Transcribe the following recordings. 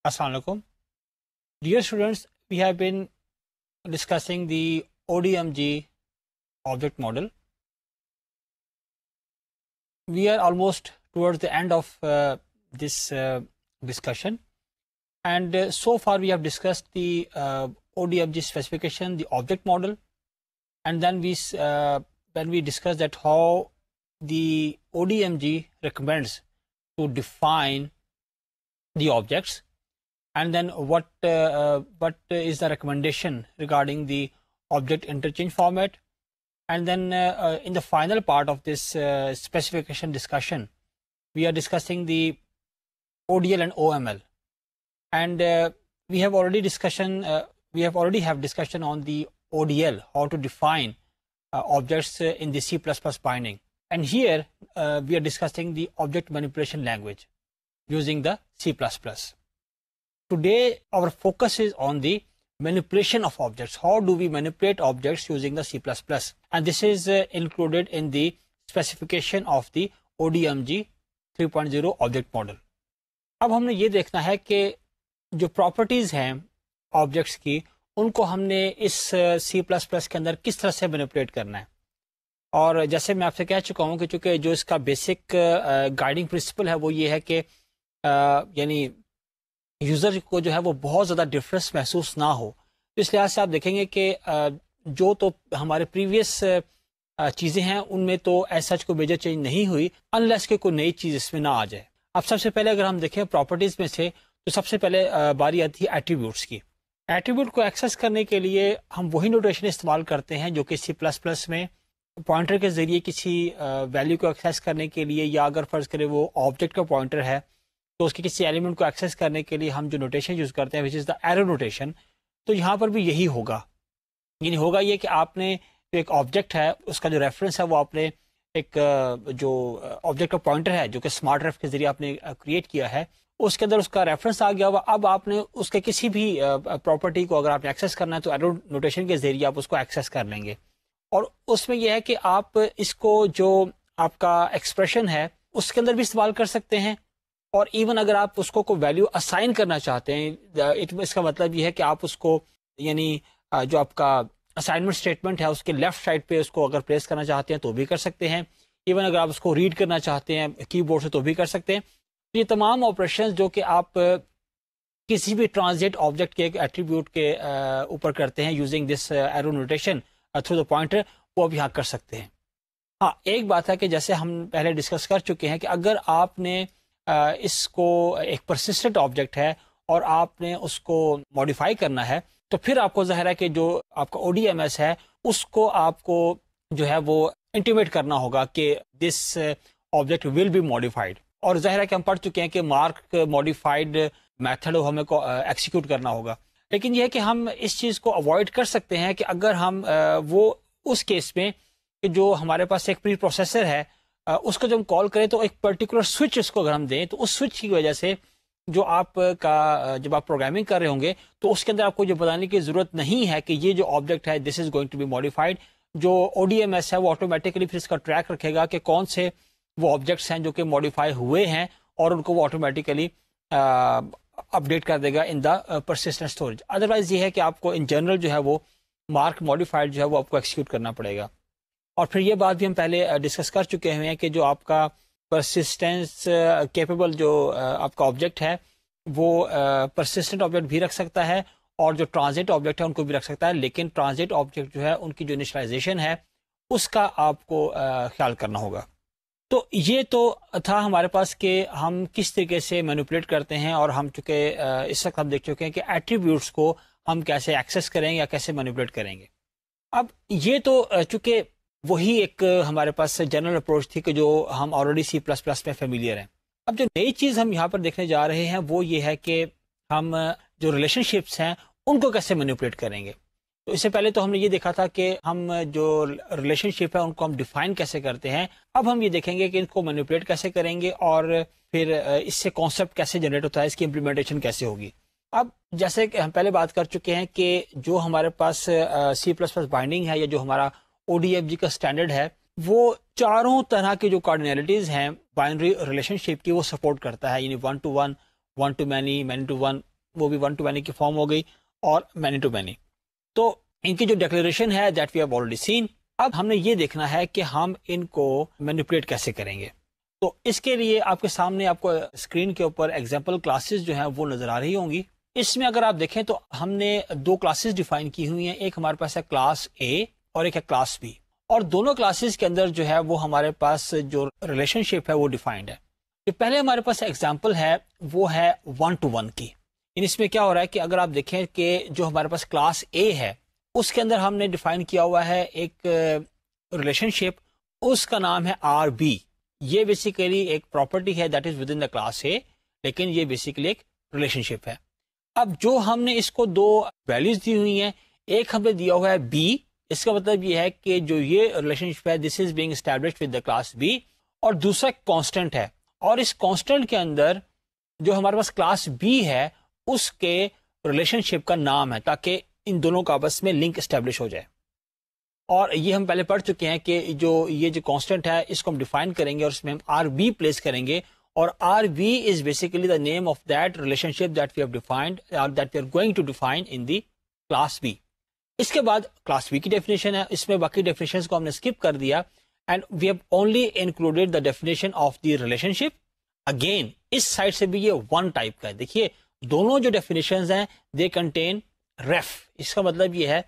Assalamu alaikum. Dear students, we have been discussing the ODMG object model. We are almost towards the end of this discussion, and so far we have discussed the ODMG specification, the object model, and then when we discussed that how the ODMG recommends to define the objects, and then what is the recommendation regarding the object interchange format, and then in the final part of this specification discussion, we are discussing the ODL and OML, and we have already have discussion on the ODL, how to define objects in the C++ binding, and here we are discussing the object manipulation language using the C++. Today our focus is on the manipulation of objects. How do we manipulate objects using the C++? And this is included in the specification of the ODMG 3.0 object model. اب ہم نے یہ دیکھنا ہے کہ جو properties ہیں objects کی ان کو ہم نے اس C++ کے اندر کس طرح سے مینیپولیٹ کرنا ہے. اور جیسے میں آپ سے کہہ چکا ہوں کہ چونکہ جو اس کا بیسک گائیڈنگ پرنسپل ہے وہ یہ ہے کہ یعنی یوزر کو جو ہے وہ بہت زیادہ ڈفرینس محسوس نہ ہو. اس لحاظ سے آپ دیکھیں گے کہ جو تو ہمارے پریویس چیزیں ہیں ان میں تو ایسا کوئی میجر چینج نہیں ہوئی انلیس کہ کوئی نئی چیز اس میں نہ آ جائے. اب سب سے پہلے اگر ہم دیکھیں پراپرٹیز میں سے تو سب سے پہلے باری آتی ہے ایٹریبیوٹس کی. ایٹریبیوٹ کو ایکسیس کرنے کے لیے ہم وہی نوٹیشن استعمال کرتے ہیں جو کہ C++ میں پوائنٹر کے ذریعے کسی ویلیو کو ایکسیس کرنے کے لیے، یا اگر فرض کرے وہ آبجیکٹ کا پوائنٹر ہے تو اس کے کسی ایلیمنٹ کو ایکسیس کرنے کے لیے ہم جو نوٹیشن یوز کرتے ہیں وچ از دا ایرو نوٹیشن. تو یہاں پر بھی یہی ہوگا، یعنی ہوگا یہ کہ آپ نے ایک آبجیکٹ ہے اس کا جو ریفرنس ہے وہ آپ نے ایک جو آبجیکٹ کا پوائنٹر ہے جو کہ اسمارٹ ریف کے ذریعے آپ نے کریٹ کیا ہے اس کے اندر اس کا ریفرنس آ گیا ہوا. اب آپ نے اس کے کسی بھی پراپرٹی کو اگر آپ نے ایکسیس کرنا ہے تو ایرو نوٹیشن کے ذریعے آپ اس کو ایکسیس کر لیں گے. اور اس میں یہ ہے کہ آپ اس کو جو آپ کا ایکسپریشن ہے اس کے اندر بھی استعمال کر سکتے ہیں، اور ایون اگر آپ اس کو کوئی ویلیو اسائن کرنا چاہتے ہیں اس کا مطلب یہ ہے کہ آپ اس کو یعنی جو آپ کا اسائنمنٹ اسٹیٹمنٹ ہے اس کے لیفٹ سائڈ پہ اس کو اگر پلیس کرنا چاہتے ہیں تو بھی کر سکتے ہیں. ایون اگر آپ اس کو ریڈ کرنا چاہتے ہیں کی بورڈ سے تو بھی کر سکتے ہیں. یہ تمام آپریشنز جو کہ آپ کسی بھی ٹرانزٹ آبجیکٹ کے ایٹریبیوٹ کے اوپر کرتے ہیں using this arrow notation through the pointer, وہ اب یہاں کر سکتے ہیں. ہاں ایک بات ہے کہ جیسے ہم پہلے ڈسکس کر چکے ہیں کہ اگر آپ نے اس کو ایک پرسسٹنٹ آبجیکٹ ہے اور آپ نے اس کو ماڈیفائی کرنا ہے تو پھر آپ کو ظاہر ہے کہ جو آپ کا ODMS ہے اس کو آپ کو جو ہے وہ انٹیمیٹ کرنا ہوگا کہ this object will be modified. اور ظاہر ہے کہ ہم پڑھ چکے ہیں کہ مارک ماڈیفائڈ میتھڈ ہمیں کو ایکسیکیوٹ کرنا ہوگا. لیکن یہ ہے کہ ہم اس چیز کو اوائڈ کر سکتے ہیں کہ اگر ہم وہ اس کیس میں کہ جو ہمارے پاس ایک پری پروسیسر ہے اس کو جب ہم کال کریں تو ایک پرٹیکولر سوئچ اس کو اگر ہم دیں تو اس سوئچ کی وجہ سے جو آپ کا جب آپ پروگرامنگ کر رہے ہوں گے تو اس کے اندر آپ کو یہ بتانے کی ضرورت نہیں ہے کہ یہ جو آبجیکٹ ہے this is going to be modified. جو ODMS ہے وہ آٹومیٹکلی پھر اس کا ٹریک رکھے گا کہ کون سے وہ آبجیکٹس ہیں جو کہ ماڈیفائی ہوئے ہیں اور ان کو وہ آٹومیٹکلی اپڈیٹ کر دے گا ان دا پرسسٹنٹ اسٹوریج. ادروائز یہ ہے کہ آپ کو ان جنرل جو ہے وہ مارک ماڈیفائڈ جو ہے وہ آپ کو ایکسیکیوٹ کرنا پڑے گا. اور پھر یہ بات بھی ہم پہلے ڈسکس کر چکے ہوئے ہیں کہ جو آپ کا پرسسٹنس کیپیبل جو آپ کا آبجیکٹ ہے وہ پرسسٹنٹ آبجیکٹ بھی رکھ سکتا ہے اور جو ٹرانزٹ آبجیکٹ ہے ان کو بھی رکھ سکتا ہے. لیکن ٹرانزٹ آبجیکٹ جو ہے ان کی جو انیشلائزیشن ہے اس کا آپ کو خیال کرنا ہوگا. تو یہ تو تھا ہمارے پاس کہ ہم کس طریقے سے مینیپولیٹ کرتے ہیں، اور ہم چونکہ اس وقت ہم دیکھ چکے ہیں کہ ایٹریبیوٹس کو ہم کیسے ایکسیس کریں گے یا کیسے مینیپولیٹ کریں گے. اب یہ تو چونکہ وہی ایک ہمارے پاس جنرل اپروچ تھی کہ جو ہم آلریڈی C++ میں فیملیئر ہیں. اب جو نئی چیز ہم یہاں پر دیکھنے جا رہے ہیں وہ یہ ہے کہ ہم جو ریلیشن شپس ہیں ان کو کیسے مینیپولیٹ کریں گے. تو اس سے پہلے تو ہم نے یہ دیکھا تھا کہ ہم جو ریلیشن شپ ہے ان کو ہم ڈیفائن کیسے کرتے ہیں. اب ہم یہ دیکھیں گے کہ ان کو مینیپولیٹ کیسے کریں گے اور پھر اس سے کانسیپٹ کیسے جنریٹ ہوتا ہے، اس کی امپلیمنٹیشن کیسے ہوگی. اب جیسے کہ ہم پہلے بات کر چکے ہیں کہ جو ہمارے پاس C++ بائنڈنگ ہے یا جو ہمارا ODMG کا اسٹینڈرڈ ہے وہ چاروں طرح کی جو کارڈینلٹیز ہیں بائنری ریلیشن شپ کی وہ سپورٹ کرتا ہے، یعنی 1 to 1، 1 to many، many to 1، وہ بھی ون ٹو مینی کی فارم ہو گئی اور مینی ٹو مینی. تو ان کی جو ڈیکلیریشن ہے that we have already seen. اب ہم نے یہ دیکھنا ہے کہ ہم ان کو مینیپولیٹ کیسے کریں گے. تو اس کے لیے آپ کے سامنے آپ کو اسکرین کے اوپر ایگزامپل کلاسز جو ہیں وہ نظر آ رہی ہوں گی. اس میں اگر آپ دیکھیں تو ہم نے دو کلاسز ڈیفائن کی ہوئی ہیں. ایک ہمارے پاس ہے کلاس اے اور ایک ہے کلاس بی, اور دونوں کلاسز کے اندر جو ہے وہ ہمارے پاس جو ریلیشن شپ ہے وہ ڈیفائنڈ ہے. جو پہلے ہمارے پاس ایگزامپل ہے وہ ہے 1 to 1 کی. اس میں کیا ہو رہا ہے کہ اگر آپ دیکھیں کہ جو ہمارے پاس کلاس اے ہے اس کے اندر ہم نے ڈیفائن کیا ہوا ہے ایک ریلیشن شپ, اس کا نام ہے آر بی. یہ بیسیکلی ایک پراپرٹی ہے that is with in the class A, لیکن یہ بیسیکلی ایک ریلیشن شپ ہے. اب جو ہم نے اس کو دو ویلیوز دی ہوئی ہیں, ایک ہم نے دیا ہوا ہے بی, اس کا مطلب یہ ہے کہ جو یہ ریلیشن شپ ہے this is being established with the class B, اور دوسرا کانسٹنٹ ہے, اور اس کانسٹنٹ کے اندر جو ہمارے پاس کلاس بی ہے اس کے ریلیشن شپ کا نام ہے, تاکہ ان دونوں کا آپس میں لنک اسٹیبلش ہو جائے. اور یہ ہم پہلے پڑھ چکے ہیں کہ یہ جو کانسٹنٹ ہے اس کو ہم ڈیفائن کریں گے اور اس میں ہم آر بی پلیس کریں گے, اور R B is basically the name of that relationship that we have defined اور that we are going to define in the class B. اس کے بعد کلاس بی کی ڈیفینیشن ہے, اس میں باقی ڈیفینیشنز کو ہم نے اسکپ کر دیا and we have only included the definition of the relationship. Again اس سائڈ سے بھی یہ ون ٹائپ کا ہے. دیکھیے دونوں جو ڈیفینیشنز ہیں دے کنٹین ریف. اس کا مطلب یہ ہے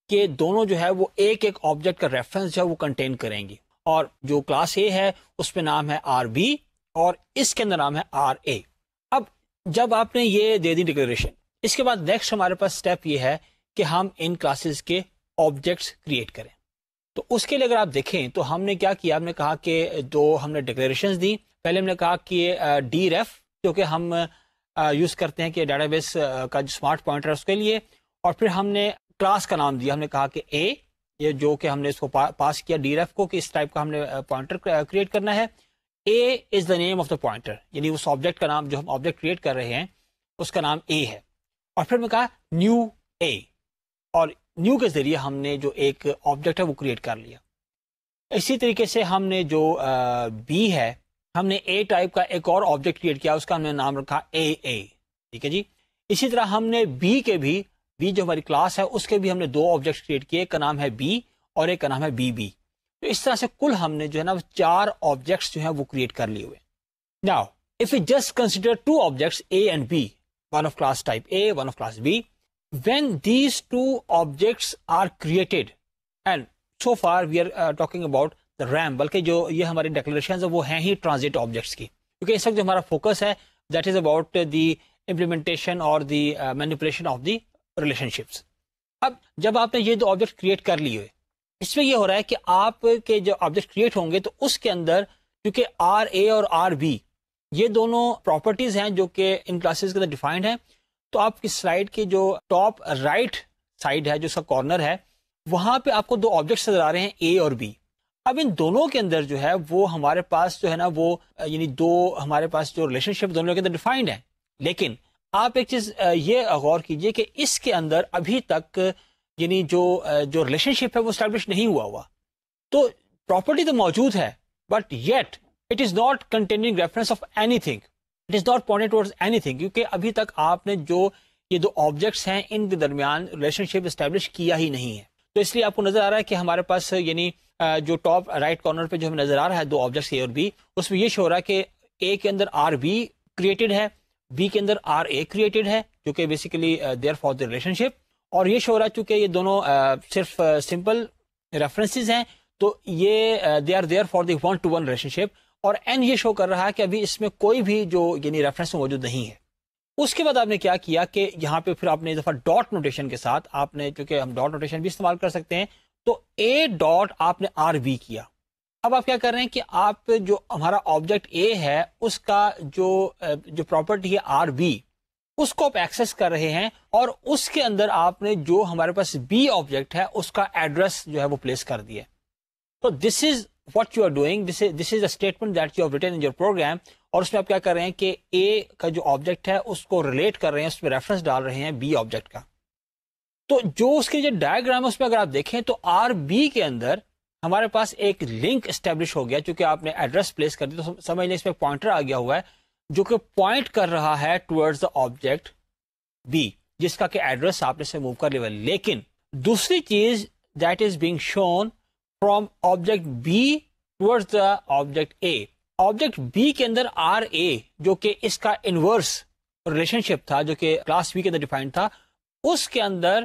کہ دونوں جو ہے وہ ایک ایک آبجیکٹ کا ریفرنس جو ہے وہ کنٹین کریں گی, اور جو کلاس اے ہے اس میں نام ہے آر بی اور اس کے اندر نام ہے آر اے. اب جب آپ نے یہ دے دی ڈکلیریشن, اس کے بعد نیکسٹ ہمارے پاس اسٹیپ یہ ہے کہ ہم ان کلاسز کے آبجیکٹس کریٹ کریں. تو اس کے لیے اگر آپ دیکھیں تو ہم نے کیا کیا, ہم نے کہا کہ دو ہم نے ڈکلیریشنز دی. پہلے ہم نے کہا کہ ڈی ریف جو کہ ہم یوز کرتے ہیں کہ ڈیٹا بیس کا جو اسمارٹ پوائنٹر ہے اس کے لیے, اور پھر ہم نے کلاس کا نام دیا, ہم نے کہا کہ اے, یہ جو کہ ہم نے اس کو پاس کیا ڈی ریف کو کہ اس ٹائپ کا ہم نے پوائنٹر کریٹ کرنا ہے. اے از دا نیم آف دا پوائنٹر, یعنی اس آبجیکٹ کا نام جو ہم آبجیکٹ کریٹ کر رہے ہیں اس کا نام اے ہے. اور پھر میں کہا نیو اے, اور نیو کے ذریعے ہم نے جو ایک آبجیکٹ ہے وہ کریٹ کر لیا. اسی طریقے سے ہم نے جو بی ہے, ہم نے اے ٹائپ کا ایک اور آبجیکٹ کریٹ کیا, اس کا ہم نے نام رکھا اے اے. ٹھیک ہے جی. اسی طرح ہم نے بی کے بھی, بی جو ہماری کلاس ہے اس کے بھی ہم نے دو آبجیکٹ کریٹ کیے, ایک کا نام ہے بی اور ایک کا نام ہے بی بی. تو اس طرح سے کل ہم نے جو ہے نا چار آبجیکٹس جو ہیں وہ کریٹ کر لیے ہوئے. Now if you just consider two objects A and B, one of class type A, one of class B, when these two objects are created, and so far we are talking about the RAM, بلکہ جو یہ ہماری declarations ہیں وہ ہیں ہی transit objects کی, کیونکہ اس وقت جو ہمارا فوکس ہے that is about the implementation or the manipulation of the relationships. اب جب آپ نے یہ دو آبجیکٹ کریٹ کر لیے ہوئے, اس میں یہ ہو رہا ہے کہ آپ کے جو آبجیکٹ کریٹ ہوں گے تو اس کے اندر کیونکہ آر اے اور آر بی یہ دونوں پراپرٹیز ہیں جو کہ ان کلاسز کے اندر ڈیفائنڈ ہیں. تو آپ کی سلائڈ کی جو ٹاپ رائٹ سائڈ ہے جو اس کا کارنر ہے, وہاں پہ آپ کو دو آبجیکٹس نظر آ رہے ہیں اے اور بی. اب ان دونوں کے اندر جو ہے وہ ہمارے پاس جو ہے نا وہ یعنی دو ہمارے پاس جو ریلیشن شپ دونوں کے اندر ڈیفائنڈ ہے, لیکن آپ ایک چیز یہ غور کیجئے کہ اس کے اندر ابھی تک یعنی جو ریلیشن شپ ہے وہ اسٹیبلش نہیں ہوا. تو پراپرٹی تو موجود ہے but yet it is not containing reference of any thing, it is not pointed towards any thing, کیونکہ ابھی تک آپ نے جو یہ دو آبجیکٹس ہیں ان کے درمیان ریلیشن شپ اسٹیبلش کیا ہی نہیں ہے. تو اس لیے آپ کو نظر آ رہا ہے کہ ہمارے پاس یعنی جو ٹاپ رائٹ کارنر پہ جو ہمیں نظر آ رہا ہے دو آبجیکٹس اے اور بی, اس میں یہ شو ہو رہا ہے کہ اے کے اندر آر بی کریٹڈ ہے, بی کے اندر آر اے کریٹڈ ہے, جو کہ basically there for the relationship. اور یہ شو ہو رہا ہے چونکہ یہ دونوں صرف سمپل ریفرنسز ہیں تو یہ they are there for the one to one relationship, اور این یہ شو کر رہا ہے کہ ابھی اس میں کوئی بھی جو یعنی ریفرنس موجود نہیں ہے. اس کے بعد آپ نے کیا کیا کہ یہاں پہ پھر آپ نے دفعہ ڈاٹ نوٹیشن کے ساتھ آپ نے, چونکہ ہم ڈاٹ نوٹیشن بھی استعمال کر سکتے ہیں, تو اے ڈاٹ آپ نے آر بی کیا. اب آپ کیا کر رہے ہیں کہ آپ جو ہمارا آبجیکٹ اے ہے اس کا جو پراپرٹی ہے آر بی, اس کو آپ ایکسس کر رہے ہیں, اور اس کے اندر آپ نے جو ہمارے پاس بی آبجیکٹ ہے اس کا ایڈریس جو ہے وہ پلیس کر دیا. تو this is what you are doing, this is a statement that you have written in your program, اور اس میں آپ کیا کر رہے ہیں کہ اے کا جو آبجیکٹ ہے اس کو ریلیٹ کر رہے ہیں, اس میں ریفرنس ڈال رہے ہیں بی آبجیکٹ کا. تو جو اس کی جو ڈائیگرام ہے اس میں اگر آپ دیکھیں تو آر بی کے اندر ہمارے پاس ایک لنک اسٹیبلش ہو گیا, چونکہ آپ نے ایڈریس پلیس کر دیا تو سمجھ لیں اس میں پوائنٹر آ گیا ہوا ہے جو کہ پوائنٹ کر رہا ہے ٹورڈز دا آبجیکٹ B جس کا کہ ایڈریس آپ نے سے موو کر لیا. لیکن دوسری چیز that is being shown from object B towards the object A. Object B کے اندر RA جو کہ اس کا انورس ریلیشن شپ تھا جو کہ کلاس B کے اندر ڈیفائنڈ تھا, اس کے اندر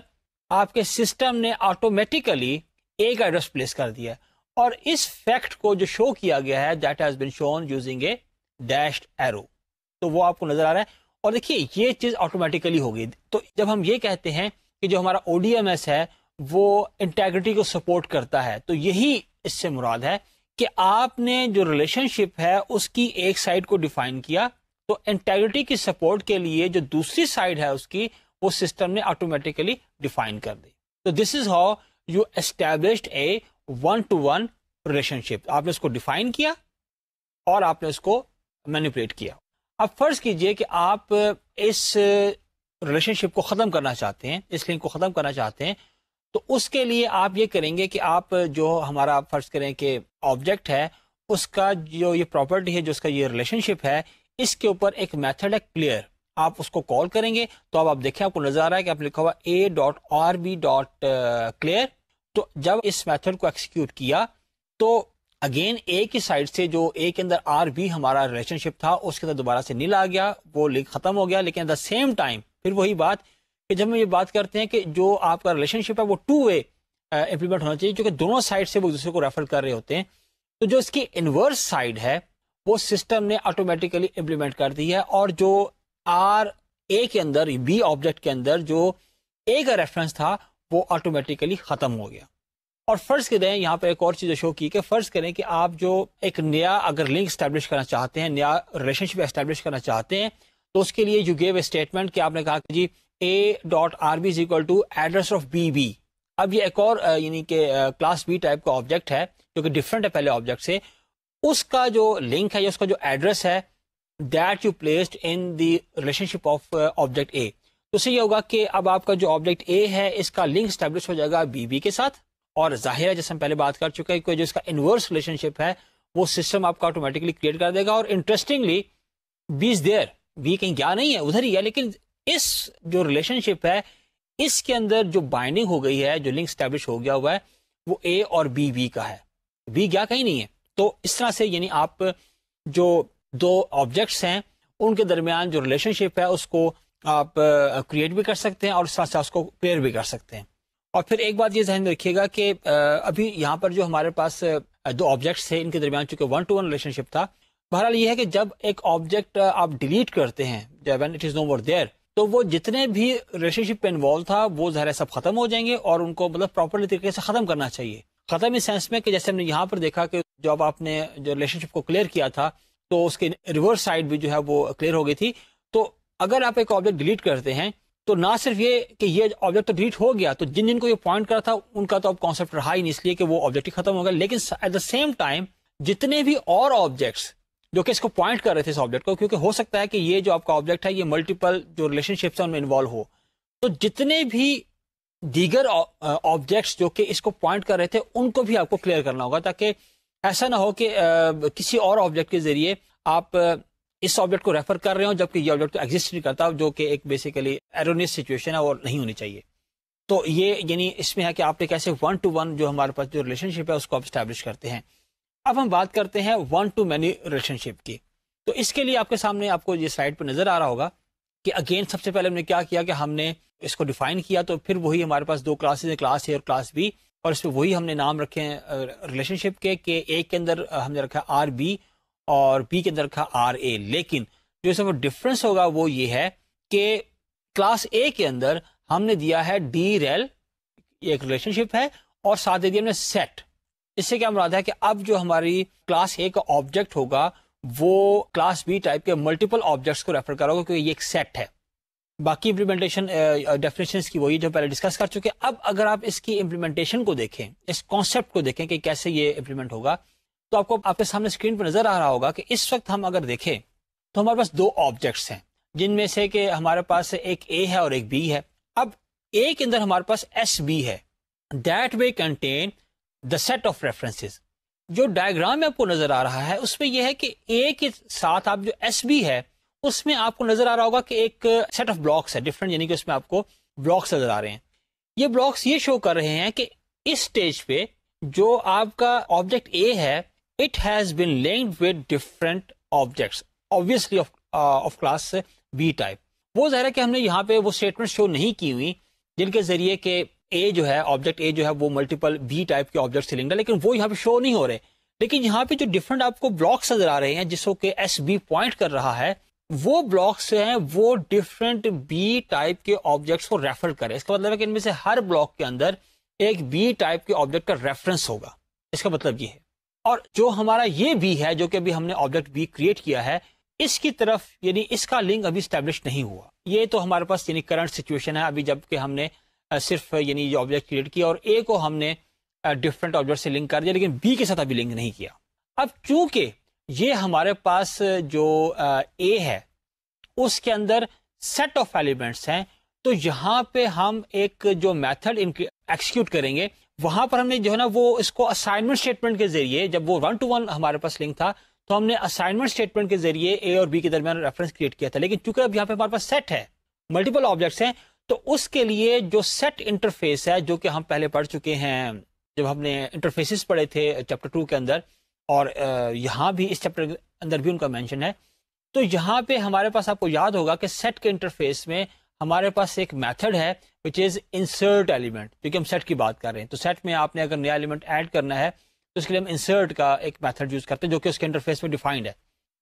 آپ کے سسٹم نے آٹومیٹیکلی ایک ایڈریس پلیس کر دیا اور اس فیکٹ کو جو شو کیا گیا ہے that has been shown using a dashed arrow. تو وہ آپ کو نظر آ رہا ہے اور دیکھیے یہ چیز آٹومیٹیکلی ہوگی. تو جب ہم یہ کہتے ہیں کہ جو ہمارا ODMS ہے وہ انٹیگریٹی کو سپورٹ کرتا ہے, تو یہی اس سے مراد ہے کہ آپ نے جو ریلیشن شپ ہے اس کی ایک سائڈ کو ڈیفائن کیا, تو انٹیگریٹی کی سپورٹ کے لیے جو دوسری سائڈ ہے اس کی وہ سسٹم نے آٹومیٹیکلی ڈیفائن کر دی. تو this is how you established a one to one relationship. آپ نے اس کو ڈیفائن کیا اور آپ نے اس کو مینیپولیٹ کیا. اب فرض کیجئے کہ آپ اس ریلیشن شپ کو ختم کرنا چاہتے ہیں, اس لنک کو ختم کرنا چاہتے ہیں, تو اس کے لیے آپ یہ کریں گے کہ آپ جو ہمارا فرض کریں کہ آبجیکٹ ہے اس کا جو یہ پراپرٹی ہے, جو اس کا یہ ریلیشن شپ ہے, اس کے اوپر ایک میتھڈ ہے کلیئر. آپ اس کو کال کریں گے تو اب آپ دیکھیں آپ کو نظر آ رہا ہے کہ آپ لکھا ہوا a.rb.clear. تو جب اس میتھڈ کو ایکسیکیوٹ کیا تو اگین اے کی سائڈ سے جو اے کے اندر RB ہمارا ریلیشن شپ تھا اس کے اندر دوبارہ سے نیل آ گیا, وہ لنک ختم ہو گیا. لیکن ایٹ دا سیم ٹائم پھر وہی بات کہ جب ہم یہ بات کرتے ہیں کہ جو آپ کا ریلیشن شپ ہے وہ 2 وے امپلیمنٹ ہونا چاہیے, کیونکہ دونوں سائڈ سے وہ ایک دوسرے کو ریفر کر رہے ہوتے ہیں. تو جو اس کی انورس سائڈ ہے وہ سسٹم نے آٹومیٹیکلی امپلیمنٹ کر دی ہے, اور جو RA کے اندر B آبجیکٹ کے اندر جو A کا ریفرنس تھا وہ آٹومیٹیکلی ختم ہو گیا. اور فرض کریں یہاں پہ ایک اور چیز شو کی کہ فرض کریں کہ آپ جو ایک نیا اگر لنک اسٹیبلش کرنا چاہتے ہیں, نیا ریلیشن شپ اسٹیبلش کرنا چاہتے ہیں, تو اس کے لیے یو گیو اے اسٹیٹمنٹ کہ آپ نے کہا کہ جی A.RB is equal to address of BB. اب یہ ایک اور یعنی کہ کلاس B ٹائپ کا آبجیکٹ ہے جو کہ ڈفرنٹ ہے پہلے آبجیکٹ سے, اس کا جو لنک ہے یا اس کا جو ایڈریس ہے that you placed in the relationship of object A. تو اس سے یہ ہوگا کہ اب آپ کا جو آبجیکٹ A ہے اس کا لنک اسٹیبلش ہو جائے گا BB کے ساتھ, اور ظاہر ہے جیسے ہم پہلے بات کر چکے ہیں کہ جو اس کا انورس ریلیشن شپ ہے وہ سسٹم آپ کا آٹومیٹکلی کریٹ کر دے گا. اور interestingly B is there, B کہیں گیا نہیں ہے, ادھر ہی ہے, لیکن اس جو ریلیشن شپ ہے اس کے اندر جو بائنڈنگ ہو گئی ہے, جو لنک اسٹیبلش ہو گیا ہوا ہے وہ A اور B کا ہے, B گیا کہیں نہیں ہے. تو اس طرح سے یعنی آپ جو دو آبجیکٹس ہیں ان کے درمیان جو ریلیشن شپ ہے اس کو آپ کریٹ بھی کر سکتے ہیں اور اس طرح سے اس کو کلیئر بھی کر سکتے ہیں. اور پھر ایک بات یہ ذہن میں رکھیے گا کہ ابھی یہاں پر جو ہمارے پاس دو آبجیکٹس تھے ان کے درمیان چونکہ 1-to-1 ریلیشن شپ تھا, بہرحال یہ ہے کہ جب ایک آبجیکٹ آپ ڈیلیٹ کرتے ہیں when it is no more there, تو وہ جتنے بھی ریلیشن شپ پہ انوالو تھا وہ ظاہر سب ختم ہو جائیں گے, اور ان کو مطلب پراپرلی طریقے سے ختم کرنا چاہیے. ختم اس سینس میں کہ جیسے ہم نے یہاں پر دیکھا کہ جب آپ نے جو ریلیشن شپ کو کلیئر کیا تھا تو اس کے ریورس سائڈ بھی جو ہے وہ کلیئر ہو گئی تھی. تو اگر آپ ایک آبجیکٹ ڈیلیٹ کرتے ہیں تو نہ صرف یہ کہ یہ آبجیکٹ تو ڈیلیٹ ہو گیا, تو جن کو یہ پوائنٹ کرا تھا ان کا تو اب کانسیپٹ رہا ہی نہیں, اس لیے کہ وہ آبجیکٹ ہی ختم ہو گیا. لیکن ایٹ دا سیم ٹائم جتنے بھی اور آبجیکٹس جو کہ اس کو پوائنٹ کر رہے تھے اس آبجیکٹ کو, کیونکہ ہو سکتا ہے کہ یہ جو آپ کا آبجیکٹ ہے یہ ملٹیپل جو ریلیشن شپس ہیں ان میں انوالو ہو, تو جتنے بھی دیگر آبجیکٹس جو کہ اس کو پوائنٹ کر رہے تھے ان کو بھی آپ کو کلیئر کرنا ہوگا, تاکہ ایسا نہ ہو کہ کسی اور آبجیکٹ کے ذریعے آپ اس آبجیکٹ کو ریفر کر رہے ہوں جبکہ یہ آبجیکٹ تو ایگزسٹ نہیں کرتا, جو کہ ایک بیسیکلی ایرونیس سچویشن ہے اور نہیں ہونی چاہیے. تو یہ یعنی اس میں ہے کہ آپ نے کیسے 1-to-1 جو ہمارے پاس جو ریلیشن شپ ہے اس کو آپ اسٹیبلش کرتے ہیں. اب ہم بات کرتے ہیں 1-to-many ریلیشن شپ کی. تو اس کے لیے آپ کے سامنے آپ کو یہ سلائڈ پہ نظر آ رہا ہوگا کہ اگین سب سے پہلے ہم نے کیا کیا کہ ہم نے اس کو ڈیفائن کیا, تو پھر وہی ہمارے پاس دو کلاسز ہیں, کلاس اے اور کلاس بی, اور اس پہ وہی ہم نے نام رکھے ہیں ریلیشن شپ کے, کہ اے کے اندر ہم نے رکھا RB اور بی کے اندر رکھا RA. لیکن جو اس میں ڈفرنس ہوگا وہ یہ ہے کہ کلاس اے کے اندر ہم نے دیا ہے DREL, یہ ایک ریلیشن شپ ہے, اور ساتھ دے دیا ہم نے سیٹ. اس سے کیا مراد ہے کہ اب جو ہماری کلاس اے کا آبجیکٹ ہوگا وہ کلاس بی ٹائپ کے ملٹیپل آبجیکٹس کو ریفر کرو گا, کیونکہ یہ ایک سیٹ ہے. باقی امپلیمنٹیشن ڈیفینیشنز کی وہی جو پہلے ڈسکس کر چکے. اب اگر آپ اس کی امپلیمنٹیشن کو دیکھیں, اس کانسیپٹ کو دیکھیں کہ کیسے یہ امپلیمنٹ ہوگا, تو آپ کو آپ کے سامنے اسکرین پہ نظر آ رہا ہوگا کہ اس وقت ہم اگر دیکھیں تو ہمارے پاس دو آبجیکٹس ہیں جن میں سے کہ ہمارے پاس ایک A ہے اور ایک B ہے. اب A کے اندر ہمارے پاس SB ہے, that way contain the set of references. جو ڈائیگرام میں آپ کو نظر آ رہا ہے اس میں یہ ہے کہ A کے ساتھ آپ جو SB ہے اس میں آپ کو نظر آ رہا ہوگا کہ ایک سیٹ آف بلاکس ہے ڈفرنٹ، یعنی کہ اس میں آپ کو بلاکس نظر آ رہے ہیں. یہ بلاکس یہ شو کر رہے ہیں کہ اس سٹیج پہ جو آپ کا آبجیکٹ اے ہے it has been linked with different objects obviously of class B type. وہ ظاہر ہے کہ ہم نے یہاں پہ وہ اسٹیٹمنٹ شو نہیں کی ہوئی جن کے ذریعے کہ اے جو ہے آبجیکٹ اے جو ہے وہ ملٹیپل بی ٹائپ کے آبجیکٹ سے لنکڈ ہے، لیکن وہ یہاں پہ شو نہیں ہو رہے. لیکن یہاں پہ جو ڈفرنٹ آپ کو بلاکس نظر آ رہے ہیں جس کو کہ ایس بی پوائنٹ کر رہا ہے، وہ بلاکس ہیں وہ ڈفرنٹ بی ٹائپ کے آبجیکٹس کو ریفر کرے. اس کا مطلب ہے کہ ان میں سے ہر بلاک کے اندر ایک بی ٹائپ کے آبجیکٹ کا ریفرنس ہوگا. اس کا مطلب یہ ہے. اور جو ہمارا یہ بی ہے جو کہ ابھی ہم نے آبجیکٹ بی کریٹ کیا ہے، اس کی طرف یعنی اس کا لنک ابھی اسٹیبلش نہیں ہوا. یہ تو ہمارے پاس یعنی کرنٹ سچویشن ہے ابھی، جب کہ ہم نے صرف یعنی یہ آبجیکٹ کریٹ کیا اور اے کو ہم نے ڈفرنٹ آبجیکٹ سے لنک کر دیا، لیکن بی کے ساتھ ابھی لنک نہیں کیا. اب چونکہ یہ ہمارے پاس جو اے ہے اس کے اندر سیٹ آف ایلیمنٹس ہیں، تو یہاں پہ ہم ایک جو میتھڈ ایکسیکیوٹ کریں گے وہاں پر ہم نے جو ہے نا وہ اس کو اسائنمنٹ اسٹیٹمنٹ کے ذریعے، جب وہ 1 to 1 ہمارے پاس لنک تھا تو ہم نے اسائنمنٹ اسٹیٹمنٹ کے ذریعے اے اور بی کے درمیان ریفرنس کریٹ کیا تھا. لیکن چونکہ اب یہاں پہ ہمارے پاس سیٹ ہے، ملٹیپل آبجیکٹس ہیں، تو اس کے لیے جو سیٹ انٹرفیس ہے جو کہ ہم پہلے پڑھ چکے ہیں جب ہم نے انٹرفیسز پڑھے تھے چیپٹر 2 کے اندر، اور یہاں بھی اس چیپٹر کے اندر بھی ان کا مینشن ہے. تو یہاں پہ ہمارے پاس آپ کو یاد ہوگا کہ سیٹ کے انٹرفیس میں ہمارے پاس ایک میتھڈ ہے وچ از انسرٹ ایلیمنٹ، کیونکہ ہم سیٹ کی بات کر رہے ہیں. تو سیٹ میں آپ نے اگر نیا ایلیمنٹ ایڈ کرنا ہے تو اس کے لیے ہم انسرٹ کا ایک میتھڈ یوز کرتے ہیں جو کہ اس کے انٹرفیس میں ڈیفائنڈ ہے.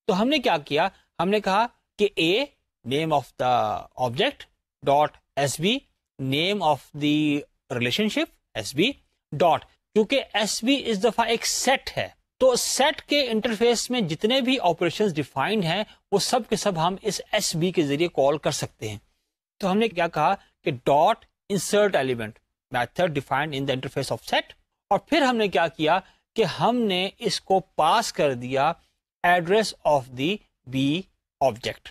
تو ہم نے کیا کیا، ہم نے کہا کہ A name of the object dot S B name of the relationship S B dot, کیونکہ ایس بی اس دفعہ ایک سیٹ ہے تو سیٹ کے انٹرفیس میں جتنے بھی آپریشنز ڈیفائنڈ ہیں وہ سب کے سب ہم اس ایس بی کے ذریعے کال کر سکتے ہیں. تو ہم نے کیا کہا کہ dot insert element method defined in the interface of set, اور پھر ہم نے کیا کیا کہ ہم نے اس کو پاس کر دیا address of the B object.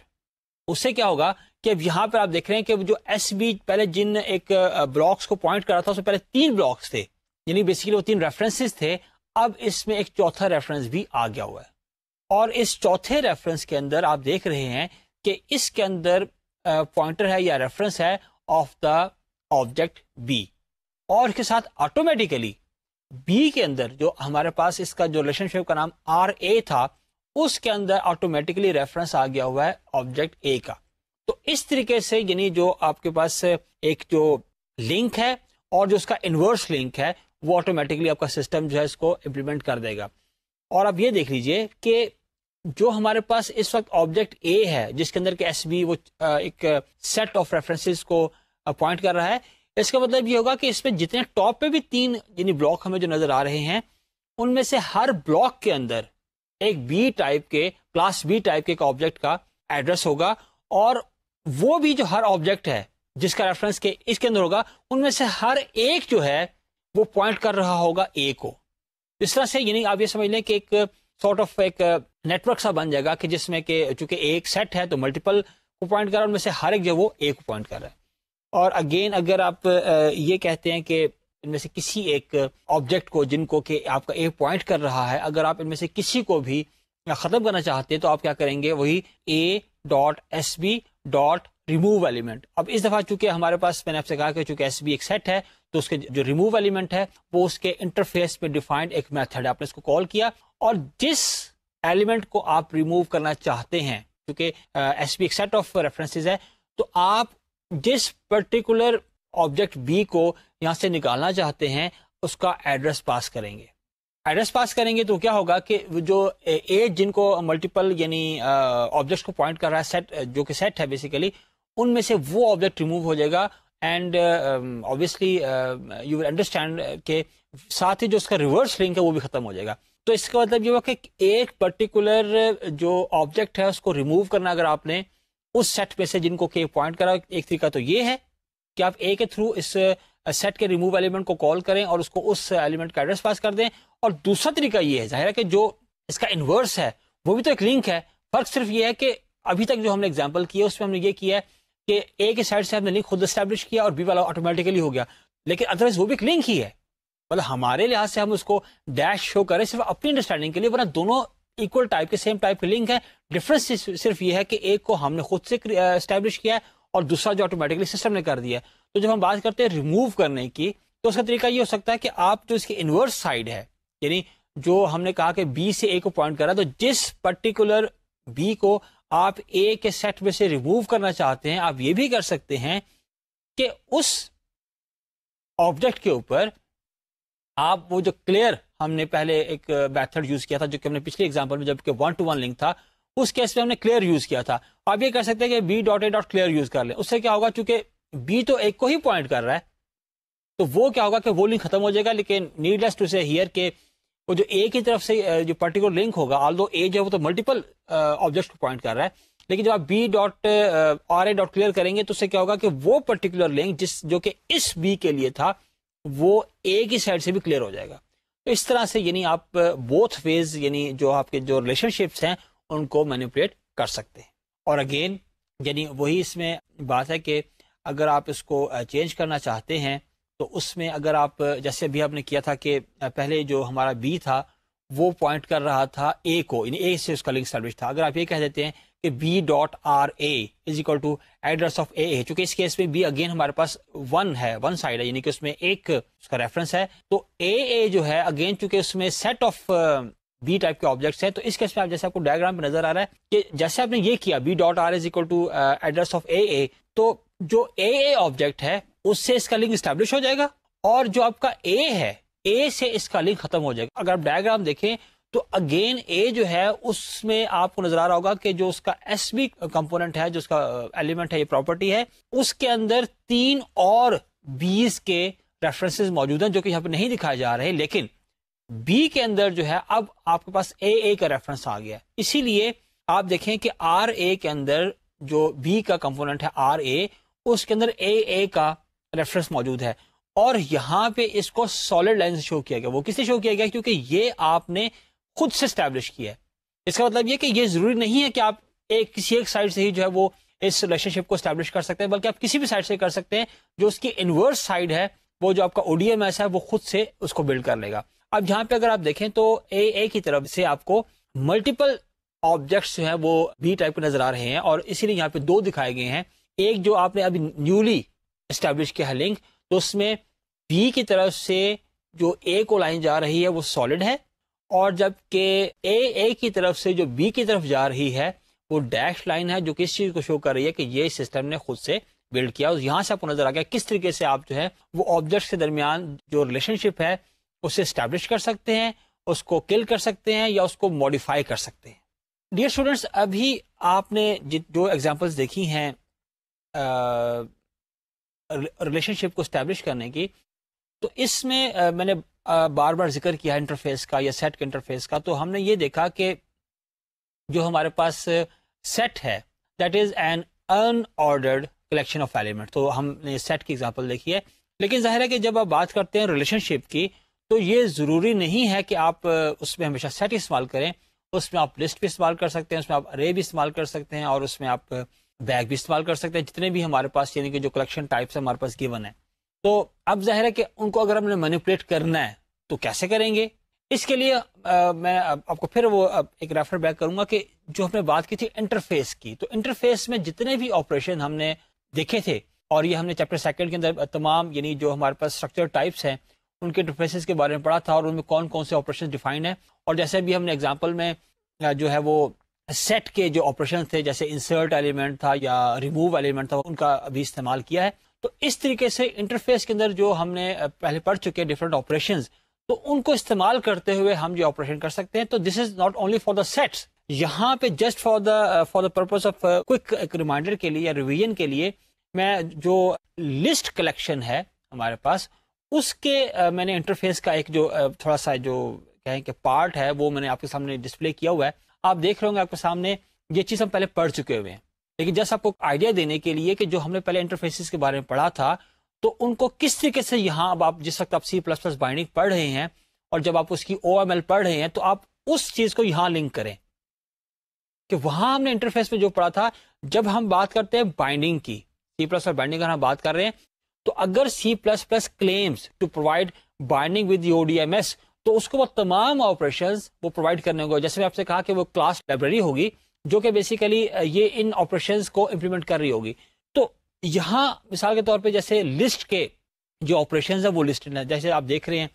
اس سے کیا ہوگا کہ اب یہاں پر آپ دیکھ رہے ہیں کہ جو ایس بی پہلے جن ایک بلاکس کو پوائنٹ کر رہا تھا اس میں پہلے 3 بلاکس تھے، یعنی بیسیکلی وہ 3 ریفرنسز تھے. اب اس میں ایک چوتھا ریفرنس بھی آ گیا ہوا ہے، اور اس چوتھے ریفرنس کے اندر آپ دیکھ رہے ہیں کہ اس کے اندر پوائنٹر ہے یا ریفرنس ہے آف دا آبجیکٹ بی، اور اس کے ساتھ آٹومیٹیکلی بی کے اندر جو ہمارے پاس اس کا جو ریلیشن شپ کا نام آر اے تھا اس کے اندر آٹومیٹیکلی ریفرنس آ گیا ہوا ہے آبجیکٹ اے کا. تو اس طریقے سے یعنی جو آپ کے پاس ایک جو لنک ہے اور جو اس کا انورس لنک ہے وہ آٹومیٹکلی آپ کا سسٹم جو ہے اس کو امپلیمنٹ کر دے گا. اور اب یہ دیکھ لیجئے کہ جو ہمارے پاس اس وقت آبجیکٹ اے ہے جس کے اندر کہ ایس بی وہ ایک سیٹ آف ریفرنسز کو پوائنٹ کر رہا ہے، اس کا مطلب یہ ہوگا کہ اس میں جتنے ٹاپ پہ بھی 3 یعنی بلاک ہمیں جو نظر آ رہے ہیں ان میں سے ہر بلاک کے اندر ایک بی ٹائپ کے کلاس بی ٹائپ کے ایک آبجیکٹ کا ایڈریس ہوگا، اور وہ بھی جو ہر آبجیکٹ ہے جس کا ریفرنس کے اس کے اندر ہوگا ان میں سے ہر ایک جو ہے وہ پوائنٹ کر رہا ہوگا اے کو. اس طرح سے یعنی آپ یہ سمجھ لیں کہ ایک سارٹ آف ایک نیٹ ورک سا بن جائے گا کہ جس میں کہ چونکہ ایک سیٹ ہے تو ملٹیپل کو پوائنٹ کر رہا ہے، ان میں سے ہر ایک جو وہ اے کو پوائنٹ کر رہا ہے. اور اگین اگر آپ یہ کہتے ہیں کہ ان میں سے کسی ایک آبجیکٹ کو جن کو کہ آپ کا اے پوائنٹ کر رہا ہے اگر آپ ان میں سے کسی کو بھی ختم کرنا چاہتے ہیں تو آپ کیا کریں گے، وہی A dot S B dot remove element. اب اس دفعہ چونکہ ہمارے پاس میں نے آپ سے کہا کہ چونکہ ایس بی ایک سیٹ ہے تو اس کے جو ریموو ایلیمنٹ ہے وہ اس کے انٹرفیس میں ڈیفائنڈ ایک میتھڈ ہے، آپ نے اس کو کال کیا اور جس ایلیمنٹ کو آپ ریموو کرنا چاہتے ہیں، کیونکہ ایس بی ایک سیٹ آف ریفرنسز ہے، تو آپ جس پرٹیکولر آبجیکٹ بی کو یہاں سے نکالنا چاہتے ہیں اس کا ایڈریس پاس کریں گے. ایڈریس پاس کریں گے تو کیا ہوگا کہ جو اے جن کو ملٹیپل یعنی آبجیکٹس کو پوائنٹ کر رہا ہے سیٹ جو کہ سیٹ ہے بیسیکلی، ان میں سے وہ آبجیکٹ ریموو ہو جائے گا. And obviously you will understand کہ ساتھ ہی جو اس کا ریورس لنک ہے وہ بھی ختم ہو جائے گا. تو اس کا مطلب یہ ہوا کہ ایک پرٹیکولر جو آبجیکٹ ہے اس کو ریموو کرنا اگر آپ نے اس سیٹ پہ سے جن کو کہ پوائنٹ کرا، ایک طریقہ تو یہ ہے کہ آپ اے کے تھرو اس سیٹ کے ریموو ایلیمنٹ کو کال کریں اور اس کو اس ایلیمنٹ کا ایڈریس پاس کر دیں. اور دوسرا طریقہ یہ ہے، ظاہر ہے کہ جو اس کا انورس ہے وہ بھی تو ایک لنک ہے، فرق صرف یہ ہے کہ ابھی تک جو ہم نے ایگزامپل کی ہے اس میں ہم نے یہ کیا ہے کہ اے کے سائڈ سے ہم نے لنک خود اسٹیبلش کیا اور بی والا آٹومیٹیکلی ہو گیا، لیکن ادروائز وہ بھی ایک لنک ہی ہے. مطلب ہمارے لحاظ سے ہم اس کو ڈیش شو کریں صرف اپنی انڈرسٹینڈنگ کے لیے، ورنہ دونوں اکول ٹائپ کے سیم ٹائپ کے لنک ہے. ڈفرنس صرف یہ ہے کہ ایک کو ہم نے خود سے اسٹیبلش کیا ہے اور دوسرا جو آٹومیٹکلی سسٹم نے کر دیا ہے. تو جب ہم بات کرتے ہیں ریموو کرنے کی تو اس کا طریقہ یہ ہو سکتا ہے کہ آپ جو اس کی انورس سائڈ ہے, یعنی جو ہم نے کہا کہ بی سے اے کو پوائنٹ کرا, تو جس پرٹیکولر بی کو آپ اے کے سیٹ میں سے ریموو کرنا چاہتے ہیں, آپ یہ بھی کر سکتے ہیں کہ اس آبجیکٹ کے اوپر آپ وہ جو کلیئر ہم نے پہلے ایک میتھڈ یوز کیا تھا جو کہ ہم نے پچھلی ایگزامپل میں جب کہ 1 to 1 لنک تھا, اس کیس میں ہم نے کلیئر یوز کیا تھا. آپ یہ کر سکتے ہیں کہ B dot A dot clear use کر لیں. اس سے کیا ہوگا, چونکہ بی تو ایک کو ہی پوائنٹ کر رہا ہے تو وہ کیا ہوگا کہ وہ لنک ختم ہو جائے گا. لیکن نیڈ لیس ٹو سے ہیئر کہ وہ جو اے کی طرف سے جو پرٹیکولر لنک ہوگا, آل دو اے جو ہے وہ تو ملٹیپل آبجیکٹ کو پوائنٹ کر رہا ہے, لیکن جب آپ B dot R A dot clear کریں گے تو اس سے کیا ہوگا کہ وہ پرٹیکولر لنک جو کہ اس بی کے لیے تھا وہ اے کی سائڈ سے بھی کلیئر ہو جائے گا. تو اس طرح سے یعنی آپ بوتھ ویز یعنی جو آپ کے جو ریلیشن شپس ہیں ان کو مینیپولیٹ کر سکتے ہیں. اور اگین یعنی وہی اس میں بات ہے کہ اگر آپ اس کو چینج کرنا چاہتے ہیں تو اس میں اگر آپ جیسے ابھی آپ نے کیا تھا کہ پہلے جو ہمارا بی تھا وہ پوائنٹ کر رہا تھا اے کو, یعنی اے سے اس کا لنک اسٹیبلش تھا. اگر آپ یہ کہہ دیتے ہیں کہ B dot R A is equal to address of A, چونکہ اس کیس میں بی اگین ہمارے پاس 1 ہے, 1 سائڈ ہے, یعنی کہ اس میں ایک اس کا ریفرنس ہے. تو اے جو ہے اگین چونکہ اس میں سیٹ آف بی ٹائپ کے آبجیکٹس ہیں, تو اس کیس میں آپ جیسے آپ کو ڈائیگرام پہ نظر آ رہا ہے کہ جیسے آپ نے یہ کیا B dot R is equal to address of A, تو جو اے آبجیکٹ ہے اس سے اس کا لنک اسٹیبلش ہو جائے گا, اور جو آپ کا اے ہے اے سے اس کا لنک ختم ہو جائے گا. اگر آپ ڈائیگرام دیکھیں تو اگین اے جو ہے اس میں آپ کو نظر آ رہا ہوگا کہ جو اس کا ایس بی کمپوننٹ ہے, جو اس کا ایلیمنٹ ہے, یہ پراپرٹی ہے, اس کے اندر 3 اور بیز کے ریفرنسز موجود ہیں جو کہ یہاں پہ نہیں دکھائے جا رہے, لیکن بی کے اندر جو ہے اب آپ کے پاس اے کا ریفرنس آ گیا. اسی لیے آپ دیکھیں کہ آر اے کے اندر جو بی کا کمپوننٹ ہے آر اے, اس کے اندر اے کا ریفرنس موجود ہے, اور یہاں پہ اس کو سالڈ لائن سے شو کیا گیا. وہ کس سے شو کیا گیا, کیونکہ یہ آپ نے خود سے اسٹیبلش کیا ہے. اس کا مطلب یہ کہ یہ ضروری نہیں ہے کہ آپ کسی ایک سائڈ سے ہی جو ہے وہ اس ریلیشن شپ کو اسٹیبلش کر سکتے ہیں, بلکہ آپ کسی بھی سائڈ سے کر سکتے ہیں. جو اس کی انورس سائڈ ہے وہ جو آپ کا او ڈی ایم ایس ہے وہ خود سے اس کو بلڈ کر لے گا. اب یہاں پہ اگر آپ دیکھیں تو اے کی طرف سے آپ کو ملٹیپل آبجیکٹس جو ہیں وہ بی ٹائپ کے نظر آ رہے ہیں, اور اسی لیے یہاں پہ 2 دکھائے گئے ہیں. ایک جو آپ نے ابھی نیولی اسٹیبلش کیا ہے لنک, تو اس میں بی کی طرف سے جو اے کو لائن جا رہی ہے وہ سالڈ ہے, اور جبکہ اے کی طرف سے جو بی کی طرف جا رہی ہے وہ ڈیش لائن ہے, جو کس چیز کو شو کر رہی ہے کہ یہ سسٹم نے خود سے بلڈ کیا. اور یہاں سے آپ کو نظر آ گیا کس طریقے سے آپ جو ہے وہ آبجیکٹس کے درمیان جو ریلیشن شپ ہے اسے اسٹیبلش کر سکتے ہیں, اس کو کل کر سکتے ہیں یا اس کو موڈیفائی کر سکتے ہیں. ڈیئر اسٹوڈینٹس, ابھی آپ نے جو ایگزامپلس دیکھی ہیں ریلیشن شپ کو اسٹیبلش کرنے کی, تو اس میں میں نے بار بار ذکر کیا انٹرفیس کا یا سیٹ کے انٹرفیس کا. تو ہم نے یہ دیکھا کہ جو ہمارے پاس سیٹ ہے that is an in ordered collection of element, تو ہم نے سیٹ کی ایگزامپل دیکھی ہے. لیکن ظاہر ہے کہ جب آپ بات کرتے ہیں ریلیشن شپ کی تو یہ ضروری نہیں ہے کہ آپ اس میں ہمیشہ سیٹ استعمال کریں. اس میں آپ لسٹ بھی استعمال کر سکتے ہیں, اس میں آپ ارے بھی استعمال کر سکتے ہیں, اور اس میں آپ بیگ بھی استعمال کر سکتے ہیں, جتنے بھی ہمارے پاس یعنی کہ جو کلیکشن ٹائپس ہمارے پاس گیون ہے. تو اب ظاہر ہے کہ ان کو اگر ہم نے مینیپولیٹ کرنا ہے تو کیسے کریں گے. اس کے لیے میں آپ کو پھر وہ ایک ریفر بیک کروں گا کہ جو ہم نے بات کی تھی انٹرفیس کی, تو انٹرفیس میں جتنے بھی آپریشن ہم نے دیکھے تھے, اور یہ ہم نے چیپٹر 2 کے اندر تمام یعنی جو ہمارے پاس اسٹرکچر ٹائپس ہیں ان کے انٹرفیسز کے بارے میں پڑھا تھا, اور ان میں کون کون سے آپریشن ڈیفائنڈ ہیں. اور جیسے بھی ہم نے ایگزامپل میں جو ہے وہ سیٹ کے جو آپریشن تھے جیسے انسرٹ ایلیمنٹ تھا یا ریموو ایلیمنٹ تھا ان کا ابھی استعمال کیا ہے. تو اس طریقے سے انٹرفیس کے اندر جو ہم نے پہلے پڑھ چکے ڈفرنٹ آپریشنز, تو ان کو استعمال کرتے ہوئے ہم جو آپریشن کر سکتے ہیں. تو this is not only for the sets, یہاں پہ just for the purpose of quick reminder کے لیے یا ریویژن کے لیے میں جو لسٹ کلیکشن ہے ہمارے پاس اس کے میں نے انٹرفیس کا ایک جو تھوڑا سا جو کہیں کہ پارٹ ہے وہ میں نے آپ کے سامنے ڈسپلے کیا ہوا ہے. آپ دیکھ رہے ہوں گے آپ کے سامنے یہ چیز ہم پہلے پڑھ چکے ہوئے ہیں, لیکن جیسا آپ کو آئیڈیا دینے کے لیے کہ جو ہم نے پہلے انٹرفیسز کے بارے میں پڑھا تھا تو ان کو کس طریقے سے یہاں اب آپ جس وقت آپ C++ بائنڈنگ پڑھ رہے ہیں اور جب آپ اس کی OML پڑھ رہے ہیں تو آپ اس چیز کو یہاں لنک کریں کہ وہاں ہم نے انٹرفیس میں جو پڑھا تھا. جب ہم بات کرتے ہیں بائنڈنگ کی, C++ بائنڈنگ کا ہم بات کر رہے ہیں, تو اگر C++ claims to provide binding with the ODMS, تو اس کو وہ تمام آپریشنز وہ پرووائڈ کرنے ہوں گے. جیسے میں آپ سے کہا کہ وہ کلاس لائبریری ہوگی جو کہ بیسیکلی یہ ان آپریشنز کو امپلیمنٹ کر رہی ہوگی. تو یہاں مثال کے طور پہ جیسے لسٹ کے جو آپریشنز ہیں وہ لسٹڈ ہیں. جیسے آپ دیکھ رہے ہیں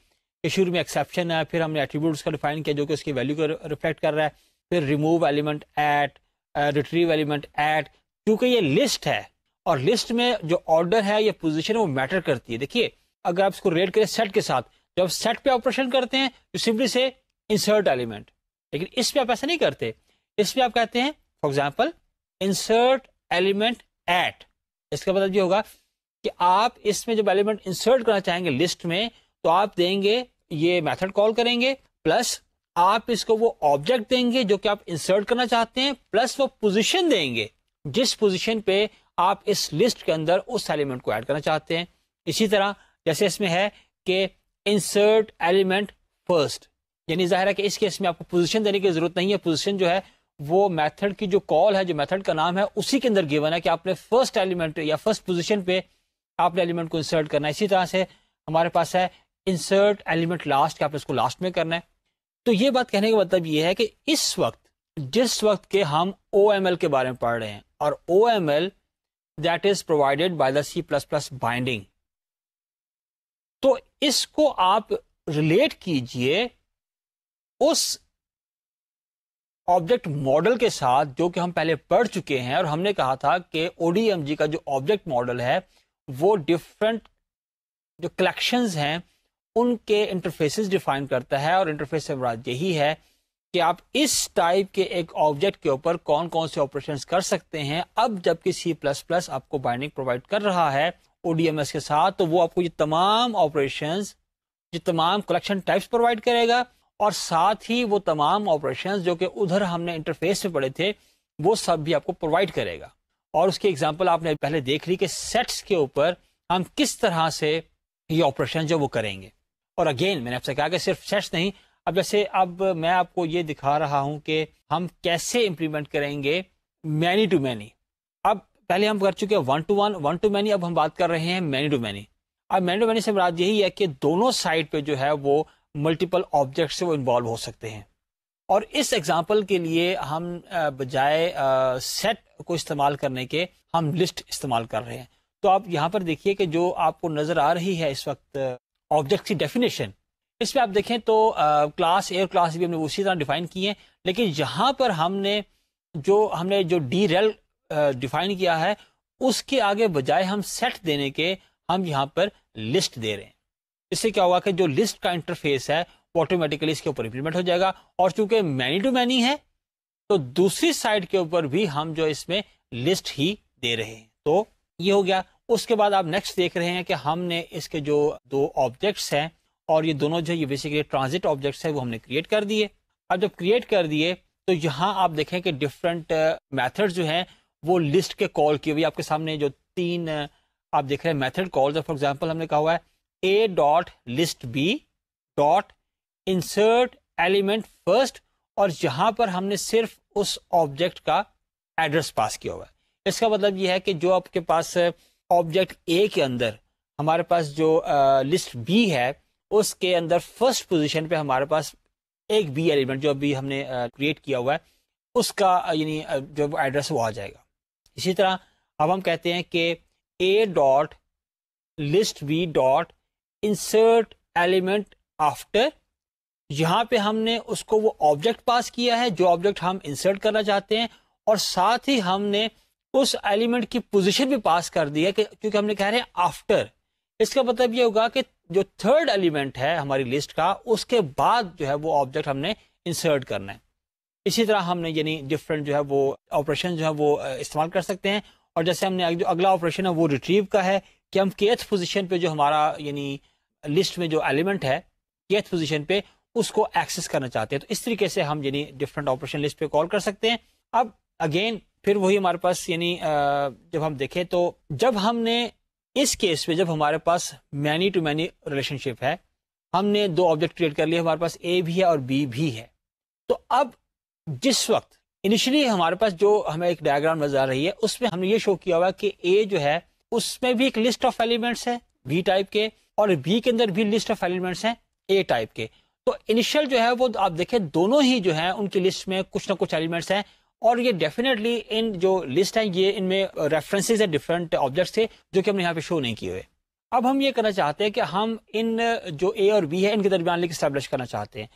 کہ شروع میں ایکسیپشن ہے, پھر ہم نے ایٹریبیوٹس کا ڈیفائن کیا جو کہ اس کی ویلیو کو ریفلیکٹ کر رہا ہے, پھر remove element at, retrieve element at. کیونکہ یہ لسٹ ہے اور لسٹ میں جو آرڈر ہے یا پوزیشن ہے وہ میٹر کرتی ہے. دیکھیے اگر آپ اس کو ریلیٹ کریں سیٹ کے ساتھ, جب سیٹ پہ آپریشن کرتے ہیں تو سمپلی سے انسرٹ ایلیمنٹ, لیکن اس پہ آپ ایسا نہیں کرتے. اس پہ آپ کہتے ہیں for example insert element at. اس کا مطلب یہ ہوگا کہ آپ اس میں جب ایلیمنٹ انسرٹ کرنا چاہیں گے لسٹ میں تو آپ دیں گے یہ میتھڈ کال کریں گے, پلس آپ اس کو وہ آبجیکٹ دیں گے جو کہ آپ انسرٹ کرنا چاہتے ہیں, پلس وہ پوزیشن دیں گے جس پوزیشن پہ آپ اس لسٹ کے اندر اس ایلیمنٹ کو ایڈ کرنا چاہتے ہیں. اسی طرح جیسے اس میں ہے کہ انسرٹ ایلیمنٹ فرسٹ, یعنی ظاہر ہے کہ اس کیس میں آپ کو پوزیشن دینے کی ضرورت نہیں ہے. پوزیشن جو ہے وہ میتھڈ کی جو کال ہے, جو میتھڈ کا نام ہے اسی کے اندر گیون ہے کہ آپ نے فرسٹ ایلیمنٹ یا فرسٹ پوزیشن پہ آپ نے ایلیمنٹ کو انسرٹ کرنا ہے. اسی طرح سے ہمارے پاس ہے انسرٹ ایلیمنٹ لاسٹ, کہ آپ نے اس کو لاسٹ میں کرنا ہے. تو یہ بات کہنے کا مطلب یہ ہے کہ اس وقت جس وقت کے ہم او ایم ایل کے بارے میں پڑھ رہے ہیں, اور O M L that is provided by the C++ binding, تو اس کو آپ ریلیٹ کیجئے اس آبجیکٹ ماڈل کے ساتھ جو کہ ہم پہلے پڑھ چکے ہیں. اور ہم نے کہا تھا کہ او ڈی ایم جی کا جو آبجیکٹ ماڈل ہے وہ ڈفرینٹ جو کلیکشنز ہیں ان کے انٹرفیسز ڈیفائن کرتا ہے, اور انٹرفیس سے مراد یہی ہے کہ آپ اس ٹائپ کے ایک آبجیکٹ کے اوپر کون کون سے آپریشنز کر سکتے ہیں. اب جبکہ C++ آپ کو بائنڈنگ پرووائڈ کر رہا ہے او ڈی ایم ایس کے ساتھ, تو وہ آپ کو یہ تمام آپریشنز, یہ تمام کلیکشن ٹائپس پرووائڈ کرے گا, اور ساتھ ہی وہ تمام آپریشنز جو کہ ادھر ہم نے انٹرفیس میں پڑھے تھے وہ سب بھی آپ کو پرووائڈ کرے گا. اور اس کی ایگزامپل آپ نے پہلے دیکھ لی کہ سیٹس کے اوپر ہم کس طرح سے یہ آپریشن جو وہ کریں گے. اور اگین میں نے آپ سے کہا کہ صرف سیٹس نہیں, اب جیسے اب میں آپ کو یہ دکھا رہا ہوں کہ ہم کیسے امپلیمنٹ کریں گے مینی ٹو مینی. اب پہلے ہم کر چکے one to one, one to many, اب ہم بات کر رہے ہیں مینی ٹو مینی. اب مینی ٹو مینی سے مراد یہی ہے کہ دونوں سائڈ پہ جو ہے وہ ملٹیپل آبجیکٹ سے وہ انوالو ہو سکتے ہیں. اور اس ایگزامپل کے لیے ہم بجائے سیٹ کو استعمال کرنے کے ہم لسٹ استعمال کر رہے ہیں. تو آپ یہاں پر دیکھیے کہ جو آپ کو نظر آ رہی ہے اس وقت آبجیکٹ کی ڈیفینیشن, اس میں آپ دیکھیں تو کلاس اے اور کلاس بی ہم نے اسی طرح ڈیفائن کی ہے, لیکن یہاں پر ہم نے جو ڈی ریل ڈیفائن کیا ہے اس کے آگے بجائے ہم سیٹ دینے کے ہم یہاں پر لسٹ دے رہے ہیں. اس سے کیا ہوا کہ جو لسٹ کا انٹرفیس ہے وہ آٹومیٹیکلی اس کے اوپر امپلیمنٹ ہو جائے گا, اور چونکہ مینی ٹو مینی ہے تو دوسری سائڈ کے اوپر بھی ہم جو اس میں لسٹ ہی دے رہے ہیں. تو یہ ہو گیا. اس کے بعد آپ نیکسٹ دیکھ رہے ہیں کہ ہم نے اس کے جو دو آبجیکٹس ہیں, اور یہ دونوں جو یہ بیسیکلی ٹرانزٹ آبجیکٹس ہیں وہ ہم نے کریٹ کر دیے. اب جب کریٹ کر دیے تو یہاں آپ دیکھیں کہ ڈفرینٹ میتھڈ جو ہیں وہ لسٹ کے کال کی ہوئی آپ کے سامنے جو تین آپ دیکھ رہے ہیں میتھڈ کالز. فار ایگزامپل ہم نے کہا ہوا ہے A dot list B dot insert element first, اور یہاں پر ہم نے صرف اس آبجیکٹ کا ایڈریس پاس کیا ہوا ہے. اس کا مطلب یہ ہے کہ جو آپ کے پاس آبجیکٹ اے کے اندر ہمارے پاس جو لسٹ بی ہے اس کے اندر فرسٹ پوزیشن پہ ہمارے پاس ایک بی ایلیمنٹ جو ابھی ہم نے کریٹ کیا ہوا ہے اس کا یعنی جو ایڈریس وہ آ جائے گا. اسی طرح اب ہم کہتے ہیں کہ A dot list B dot insert element after, یہاں پہ ہم نے اس کو وہ آبجیکٹ پاس کیا ہے جو آبجیکٹ ہم انسرٹ کرنا چاہتے ہیں, اور ساتھ ہی ہم نے اس ایلیمنٹ کی پوزیشن بھی پاس کر دی ہے کیونکہ ہم نے کہہ رہے ہیں آفٹر. اس کا مطلب یہ ہوگا کہ جو تھرڈ ایلیمنٹ ہے ہماری لسٹ کا اس کے بعد جو ہے وہ آبجیکٹ ہم نے انسرٹ کرنا ہے. اسی طرح ہم نے یعنی ڈفرینٹ جو ہے وہ آپریشن جو ہے وہ استعمال کر سکتے ہیں. اور جیسے ہم نے جو اگلا آپریشن ہے وہ ریٹریو کا ہے کہ ہم کیتھ پوزیشن پہ جو ہمارا یعنی لسٹ میں جو ایلیمنٹ ہے کیتھ پوزیشن پہ اس کو ایکسس کرنا چاہتے ہیں. تو اس طریقے سے ہم یعنی ڈفرینٹ آپریشن لسٹ پہ کال کر سکتے ہیں. اب اگین پھر وہی ہمارے پاس یعنی جب ہم دیکھیں تو جب ہم نے اس کیس میں جب ہمارے پاس مینی ٹو مینی ریلیشن شپ ہے, ہم نے دو آبجیکٹ کریٹ کر لیے, ہمارے پاس اے بھی ہے اور بی بھی ہے. تو اب جس وقت انیشلی ہمارے پاس جو ہمیں ایک ڈائیگرام نظر آ رہی ہے اس میں ہم نے یہ شو کیا ہوا کہ اے جو ہے اس میں بھی ایک لسٹ آف ایلیمنٹس ہے بی ٹائپ کے, اور بی کے اندر بھی لسٹ آف ایلیمنٹس ہیں اے ٹائپ کے. تو انیشل جو ہے وہ آپ دیکھیں دونوں ہی جو ہیں ان کی لسٹ میں کچھ نہ کچھ ایلیمنٹس ہیں، اور یہ ڈیفینیٹلی ان جو لسٹ ہیں یہ ان میں ریفرنسز ہیں ڈفرینٹ آبجیکٹس تھے جو کہ ہم نے یہاں پہ شو نہیں کیے ہوئے. اب ہم یہ کرنا چاہتے ہیں کہ ہم ان جو اے اور بی ہے ان کے درمیان لنک اسٹیبلش کرنا چاہتے ہیں.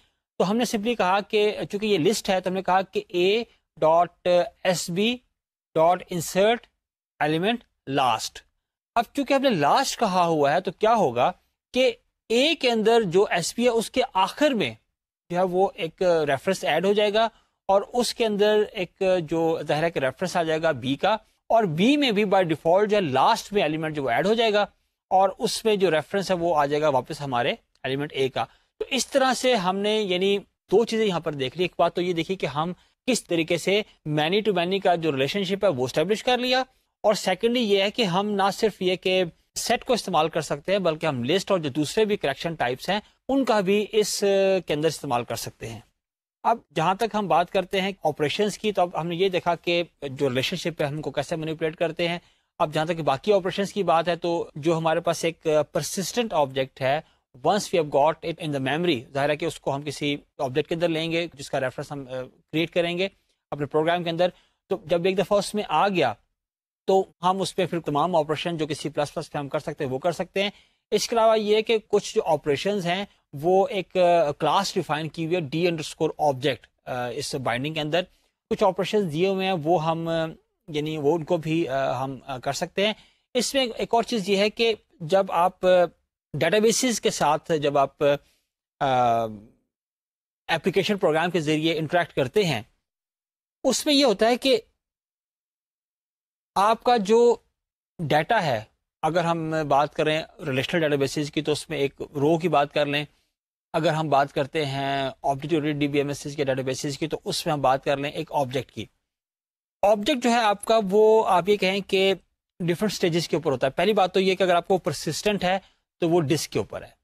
تو ہم نے سمپلی کہا کہ چونکہ یہ لسٹ ہے تو ہم نے کہا کہ A dot S B dot insert element last. اب چونکہ ہم نے لاسٹ کہا ہوا ہے تو کیا ہوگا کہ اے کے اندر جو ایس بی ہے اس کے آخر میں جو ہے وہ ایک ریفرنس ایڈ ہو جائے گا، اور اس کے اندر ایک جو ظاہر ہے کہ ریفرنس آ جائے گا بی کا، اور بی میں بھی بائی ڈیفالٹ جو ہے لاسٹ میں ایلیمنٹ جو وہ ایڈ ہو جائے گا، اور اس میں جو ریفرنس ہے وہ آ جائے گا واپس ہمارے ایلیمنٹ اے کا. تو اس طرح سے ہم نے یعنی دو چیزیں یہاں پر دیکھ لی. ایک بات تو یہ دیکھی کہ ہم کس طریقے سے مینی ٹو مینی کا جو ریلیشن شپ ہے وہ اسٹیبلش کر لیا، اور سیکنڈلی یہ ہے کہ ہم نہ صرف یہ کہ سیٹ کو استعمال کر سکتے ہیں بلکہ ہم لسٹ اور جو دوسرے بھی کریکشن ٹائپس ہیں ان کا بھی اس کے اندر استعمال کر سکتے ہیں. اب جہاں تک ہم بات کرتے ہیں آپریشنز کی، تو اب ہم نے یہ دیکھا کہ جو ریلیشن شپ ہے ہم کو کیسے مینیپولیٹ کرتے ہیں. اب جہاں تک باقی آپریشنز کی بات ہے تو جو ہمارے پاس ایک پرسسٹنٹ آبجیکٹ ہے، once we have got it in the memory, ظاہر ہے کہ اس کو ہم کسی آبجیکٹ کے اندر لیں گے جس کا ریفرنس ہم کریٹ کریں گے اپنے پروگرام کے اندر. تو جب ایک دفعہ اس میں آ گیا تو ہم اس پہ پھر تمام آپریشن جو کہ سی پلس پلس پہ ہم کر سکتے ہیں وہ کر سکتے ہیں. اس کے علاوہ یہ کہ کچھ جو آپریشنز ہیں وہ ایک کلاس ڈیفائن کی ہوئی ہے ڈی انڈرسکور آبجیکٹ اس بائنڈنگ کے اندر. کچھ آپریشنز دیے ہوئے ہیں وہ ہم یعنی وہ ان کو بھی ہم کر سکتے ہیں. اس میں ایک اور چیز یہ ہے کہ جب آپ ڈیٹا بیسز کے ساتھ جب آپ ایپلیکیشن پروگرام کے ذریعے انٹریکٹ کرتے ہیں اس میں یہ ہوتا ہے کہ آپ کا جو ڈیٹا ہے، اگر ہم بات کریں ریلیشنل ڈیٹا بیسز کی تو اس میں ایک رو کی بات کر لیں. اگر ہم بات کرتے ہیں object D B M S کے ڈیٹا بیسز کی تو اس میں ہم بات کر لیں ایک آبجیکٹ کی. آبجیکٹ جو ہے آپ کا وہ آپ یہ کہیں کہ ڈفرنٹ سٹیجز کے اوپر ہوتا ہے. پہلی بات تو یہ کہ اگر آپ کو پرسسٹنٹ ہے تو وہ ڈسک کے اوپر ہے.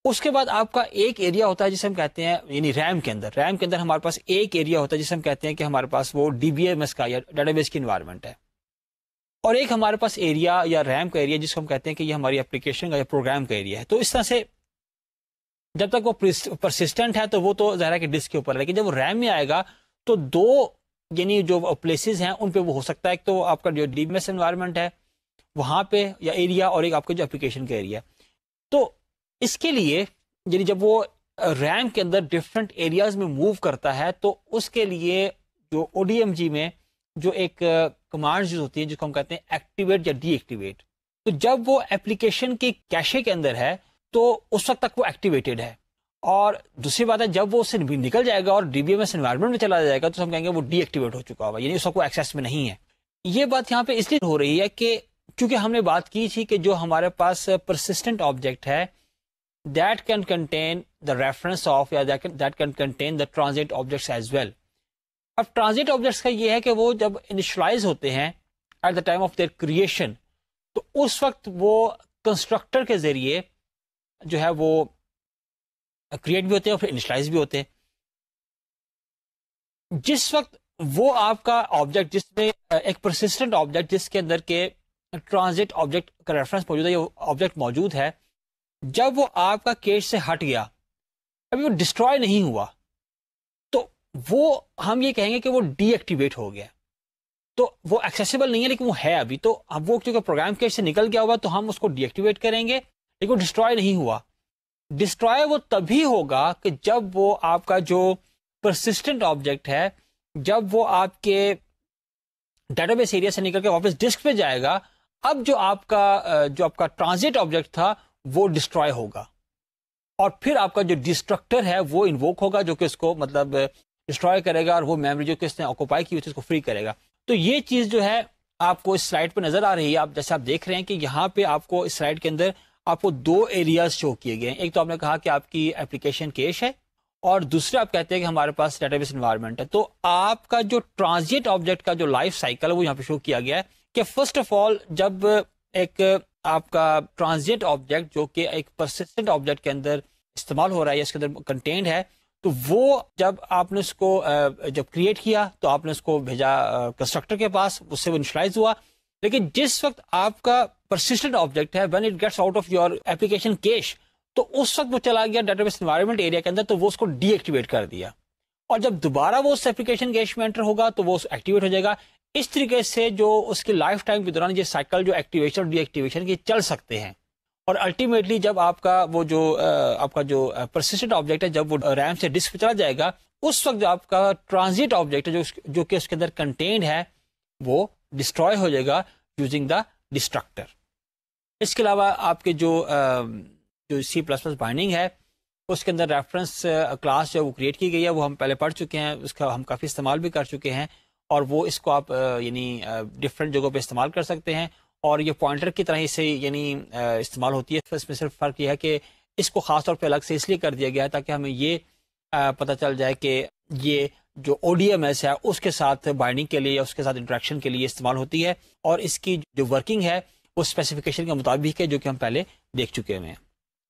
اس کے بعد آپ کا ایک ایریا ہوتا ہے جسے ہم کہتے ہیں یعنی ریم کے اندر ہمارے پاس ایک ایریا ہوتا ہے جسے ہم کہتے ہیں کہ ہمارے پاس وہ ڈی بی ایم ایس کا یا ڈیٹا بیس کی انوائرمنٹ ہے. اور ایک ہمارے پاس ایریا یا ریم کا ایریا جس کو ہم کہتے ہیں کہ یہ ہماری اپلیکیشن کا یا پروگرام کا ایریا ہے. تو اس طرح سے جب تک وہ پرسسٹنٹ ہے تو وہ تو ظاہر ہے کہ ڈسک کے اوپر ہے، لیکن جب وہ ریم میں آئے گا تو دو یعنی جو پلیسز ہیں ان پہ وہ ہو سکتا ہے. ایک تو آپ کا جو ڈی بی ایس انوائرمنٹ ہے وہاں پہ یا ایریا، اور ایک آپ کا جو اپلیکیشن کا ایریا. تو اس کے لیے یعنی جب وہ ریم کے اندر ڈفرنٹ ایریاز میں موو کرتا ہے تو اس کے لیے جو او ڈی ایم جی میں جو ایک کمانڈ یوز ہوتی ہے جس کو ہم کہتے ہیں ایکٹیویٹ یا ڈی ایکٹیویٹ. تو جب وہ ایپلیکیشن کے کیشے کے اندر ہے تو اس وقت تک وہ ایکٹیویٹڈ ہے. اور دوسری بات ہے جب وہ اس سے نکل جائے گا اور D B M S environment میں چلا جائے گا تو ہم کہیں گے وہ ڈی ایکٹیویٹ ہو چکا ہوگا، یعنی اس وقت وہ ایکسیس میں نہیں ہے. یہ بات یہاں پہ اس لیے ہو رہی ہے کہ چونکہ ہم نے بات کی تھی کہ جو ہمارے پاس پرسسٹنٹ آبجیکٹ ہے that can contain the reference of یا that can contain the transit objects as well. اب transit objects کا یہ ہے کہ وہ جب initialize ہوتے ہیں at the time of their creation تو اس وقت وہ کنسٹرکٹر کے ذریعے جو ہے وہ کریٹ بھی ہوتے ہیں اور پھر initialize بھی ہوتے ہیں. جس وقت وہ آپ کا آبجیکٹ جس میں ایک persistent آبجیکٹ جس کے اندر کے transit آبجیکٹ کا ریفرنس موجود ہے یا آبجیکٹ موجود ہے، جب وہ آپ کا کیش سے ہٹ گیا ابھی وہ ڈسٹروائے نہیں ہوا تو وہ ہم یہ کہیں گے کہ وہ ڈی ایکٹیویٹ ہو گیا. تو وہ ایکسیسیبل نہیں ہے لیکن وہ ہے ابھی. تو اب وہ کیونکہ پروگرام کیش سے نکل گیا ہوا تو ہم اس کو ڈی ایکٹیویٹ کریں گے لیکن وہ ڈسٹروائے نہیں ہوا. ڈسٹروائے وہ تبھی ہوگا کہ جب وہ آپ کا جو پرسسٹنٹ آبجیکٹ ہے جب وہ آپ کے ڈیٹا بیس ایریا سے نکل کے واپس ڈسک پہ جائے گا، اب جو آپ کا ٹرانزٹ آبجیکٹ تھا وہ ڈسٹروائے ہوگا اور پھر آپ کا جو ڈسٹرکٹر ہے وہ انووک ہوگا جو کہ اس کو مطلب ڈسٹروائے کرے گا اور وہ میموری جو کہ اس نے آکوپائی کی ہوئی تھی اس کو فری کرے گا. تو یہ چیز جو ہے آپ کو اس سلائڈ پہ نظر آ رہی ہے. آپ جیسے آپ دیکھ رہے ہیں کہ یہاں پہ آپ کو اس سلائڈ کے اندر آپ کو دو ایریاز شو کیے گئے ہیں. ایک تو آپ نے کہا کہ آپ کی اپلیکیشن کیش ہے اور دوسرے آپ کہتے ہیں کہ ہمارے پاس ڈیٹا بیس انوائرمنٹ ہے. تو آپ کا جو ٹرانزٹ آبجیکٹ کا جو لائف سائیکل ہے وہ یہاں پہ شو کیا گیا ہے کہ فرسٹ آف آل جب ایک آپ کا ٹرانزٹ آبجیکٹ جو کہ ایک پرسسٹنٹ آبجیکٹ کے اندر استعمال ہو رہا ہے یا اس کے اندر کنٹینڈ ہے تو وہ جب آپ نے اس کو جب کریٹ کیا تو آپ نے اس کو بھیجا کنسٹرکٹر کے پاس، اس سے وہ انیشلائز ہوا. لیکن جس وقت آپ کا پرسسٹنٹ آبجیکٹ ہے when it gets out of your application cache تو اس وقت وہ چلا گیا ڈیٹا بیس انوائرمنٹ ایریا کے اندر، تو وہ اس کو ڈی ایکٹیویٹ کر دیا، اور جب دوبارہ وہ اس اپلیکیشن کیش میں انٹر ہوگا تو وہ ایکٹیویٹ ہو جائے گا. اس طریقے سے جو اس کی لائف ٹائم کے دوران یہ سائیکل جو ایکٹیویشن اور ڈی ایکٹیویشن کے چل سکتے ہیں. اور الٹیمیٹلی جب آپ کا وہ جو آپ کا جو پرسسٹنٹ آبجیکٹ ہے جب وہ ریم سے ڈسک پہ چلا جائے گا، اس وقت جو آپ کا ٹرانزٹ آبجیکٹ ہے جو کہ اس کے اندر کنٹینڈ ہے وہ ڈسٹروائے ہو جائے گا یوزنگ دا ڈسٹرکٹر. اس کے علاوہ آپ کے جو سی پلس پلس بائنڈنگ ہے اس کے اندر ریفرنس کلاس جو وہ کریٹ کی گئی ہے وہ ہم پہلے پڑھ چکے ہیں، اس کا ہم کافی استعمال بھی کر چکے ہیں، اور وہ اس کو آپ یعنی ڈفرینٹ جگہوں پہ استعمال کر سکتے ہیں، اور یہ پوائنٹر کی طرح سے یعنی استعمال ہوتی ہے. اس میں صرف فرق یہ ہے کہ اس کو خاص طور پہ الگ سے اس لیے کر دیا گیا ہے تاکہ ہمیں یہ پتہ چل جائے کہ یہ جو او ڈی ایم ایس ہے اس کے ساتھ بائنڈنگ کے لیے یا اس کے ساتھ انٹریکشن کے لیے استعمال ہوتی ہے، اور اس کی جو ورکنگ ہے وہ اسپیسیفکیشن کے مطابق ہے جو کہ ہم پہلے دیکھ چکے ہوئے ہیں.